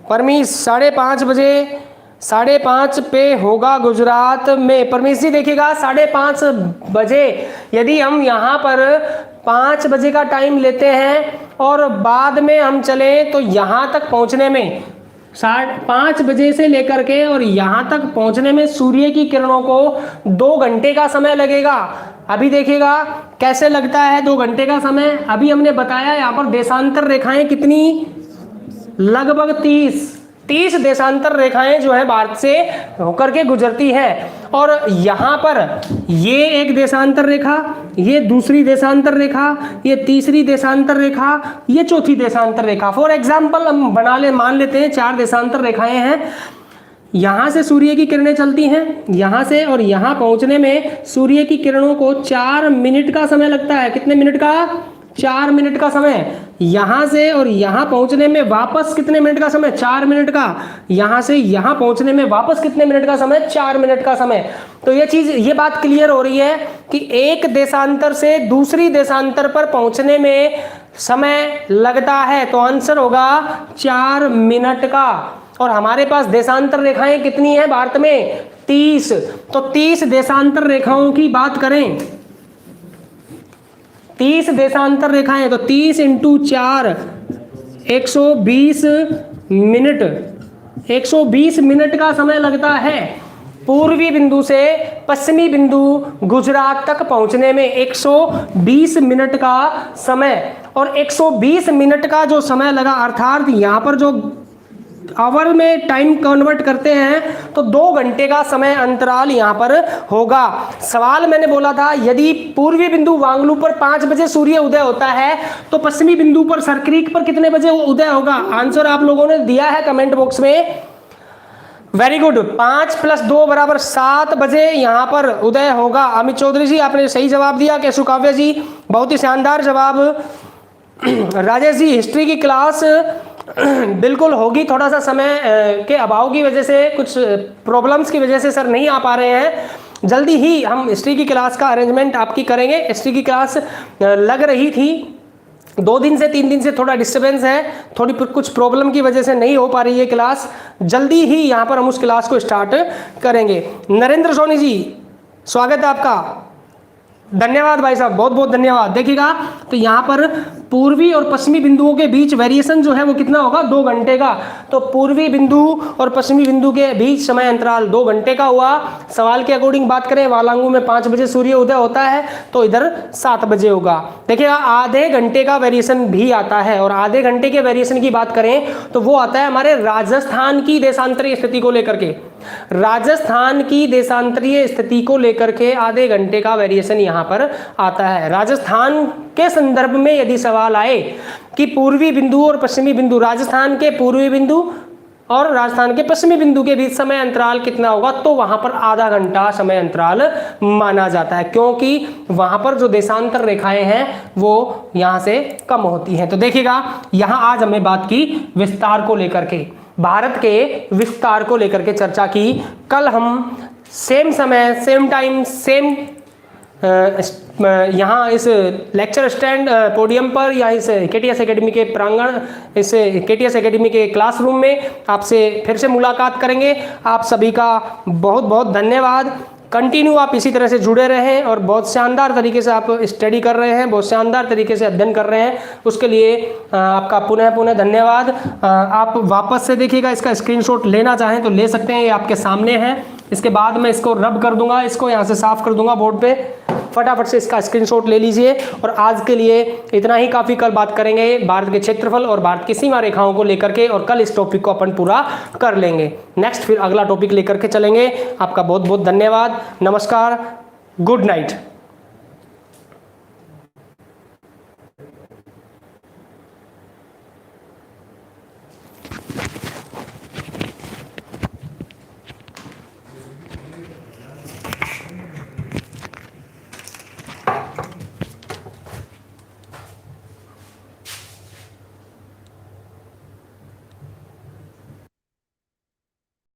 परमीश 5:30 बजे, 5:30 पे होगा गुजरात में। परमीश जी देखिएगा 5:30 बजे, यदि हम यहाँ पर 5 बजे का टाइम लेते हैं और बाद में हम चलें तो यहाँ तक पहुँचने में 5:30 बजे से लेकर के और यहाँ तक पहुँचने में सूर्य की किरणों को 2 घंटे का समय लगेगा। अभी देखिएगा कैसे लगता है 2 घंटे का समय। अभी हमने बताया यहाँ पर देशांतर रेखाएं कितनी, लगभग 30 देशांतर रेखाएं जो है भारत से होकर के गुजरती है। और यहाँ पर ये एक देशांतर रेखा, ये दूसरी देशांतर रेखा, ये तीसरी देशांतर रेखा, ये चौथी देशांतर रेखा। फॉर एग्जाम्पल हम मान लेते हैं 4 देशांतर रेखाएं हैं। यहाँ से सूर्य की किरणें चलती हैं यहाँ से, और यहाँ पहुँचने में सूर्य की किरणों को 4 मिनट का समय लगता है। कितने मिनट का? 4 मिनट का समय। यहाँ से और यहाँ पहुँचने में वापस कितने मिनट का समय? 4 मिनट का। यहाँ से यहाँ पहुँचने में वापस कितने मिनट का समय? 4 मिनट का समय। तो ये बात क्लियर हो रही है कि एक देशांतर से दूसरी देशांतर पर पहुँचने में समय लगता है, तो आंसर होगा 4 मिनट का। और हमारे पास देशांतर रेखाएं कितनी है भारत में? 30। तो 30 देशांतर रेखाओं की बात करें, 30 देशांतर रेखाएं, तो 30 × 4 120 मिनट। 120 मिनट का समय लगता है पूर्वी बिंदु से पश्चिमी बिंदु गुजरात तक पहुंचने में। 120 मिनट का समय। और 120 मिनट का जो समय लगा, अर्थात यहाँ पर जो आवर में टाइम कन्वर्ट करते हैं तो 2 घंटे का समय अंतराल यहाँ पर होगा। सवाल मैंने बोला था, यदि पूर्वी बिंदु वांगलू पर 5 बजे सूर्य उदय होता है तो पश्चिमी बिंदु पर सरक्रीक पर कितने बजे उदय होगा? आंसर आप लोगों ने दिया है कमेंट बॉक्स में। वेरी गुड, 5 + 2 = 7 बजे यहाँ पर उदय होगा। अमित चौधरी जी आपने सही जवाब दिया। केशु काव्य जी बहुत ही शानदार जवाब। राजेश जी हिस्ट्री की क्लास बिल्कुल होगी, थोड़ा सा समय के अभाव की वजह से, कुछ प्रॉब्लम्स की वजह से सर नहीं आ पा रहे हैं। जल्दी ही हम हिस्ट्री की क्लास का अरेंजमेंट आपकी करेंगे। हिस्ट्री की क्लास लग रही थी 2 दिन से 3 दिन से, थोड़ा डिस्टर्बेंस है, थोड़ी कुछ प्रॉब्लम की वजह से नहीं हो पा रही है क्लास। जल्दी ही यहाँ पर हम उस क्लास को स्टार्ट करेंगे। नरेंद्र सोनी जी स्वागत है आपका, धन्यवाद भाई साहब, बहुत बहुत धन्यवाद। देखिएगा तो यहाँ पर पूर्वी और पश्चिमी बिंदुओं के बीच वेरिएशन जो है वो कितना होगा? 2 घंटे का। तो पूर्वी बिंदु और पश्चिमी बिंदु के बीच समय अंतराल 2 घंटे का हुआ। सवाल के अकॉर्डिंग बात करें, वालांगू में 5 बजे सूर्य उदय होता है तो इधर 7 बजे होगा। देखिएगा आधे घंटे का वेरिएशन भी आता है, और आधे घंटे के वेरिएशन की बात करें तो वो आता है हमारे राजस्थान की देशांतरीय स्थिति को लेकर के। राजस्थान की देशांतरीय स्थिति को लेकर के आधे घंटे का वेरिएशन यहाँ पर आता है। राजस्थान के संदर्भ में यदि सवाल आए कि पूर्वी बिंदु और पश्चिमी बिंदु, राजस्थान के पूर्वी बिंदु और राजस्थान के पश्चिमी बिंदु के बीच समय अंतराल कितना होगा, तो वहां पर आधा घंटा समय अंतराल माना जाता है, क्योंकि वहां पर जो देशांतर रेखाएं हैं वो यहां से कम होती हैं। तो देखिएगा यहां आज हमने बात की विस्तार को लेकर के, भारत के विस्तार को लेकर के चर्चा की। कल हम सेम समय, सेम टाइम, सेम यहाँ इस लेक्चर स्टैंड पोडियम पर या इस केटीएस एकेडमी के प्रांगण, इस केटीएस एकेडमी के क्लासरूम में आपसे फिर से मुलाकात करेंगे। आप सभी का बहुत बहुत धन्यवाद। कंटिन्यू आप इसी तरह से जुड़े रहें और बहुत शानदार तरीके से आप स्टडी कर रहे हैं, बहुत शानदार तरीके से अध्ययन कर रहे हैं, उसके लिए आपका पुनः पुनः धन्यवाद। आप वापस से देखिएगा, इसका स्क्रीनशॉट लेना चाहें तो ले सकते हैं, ये आपके सामने है। इसके बाद मैं इसको रब कर दूंगा, इसको यहाँ से साफ कर दूंगा बोर्ड पे, फटाफट से इसका स्क्रीनशॉट ले लीजिए। और आज के लिए इतना ही काफ़ी। कल बात करेंगे भारत के क्षेत्रफल और भारत की सीमा रेखाओं को लेकर के, और कल इस टॉपिक को अपन पूरा कर लेंगे। नेक्स्ट फिर अगला टॉपिक लेकर के चलेंगे। आपका बहुत बहुत धन्यवाद, नमस्कार, गुड नाइट।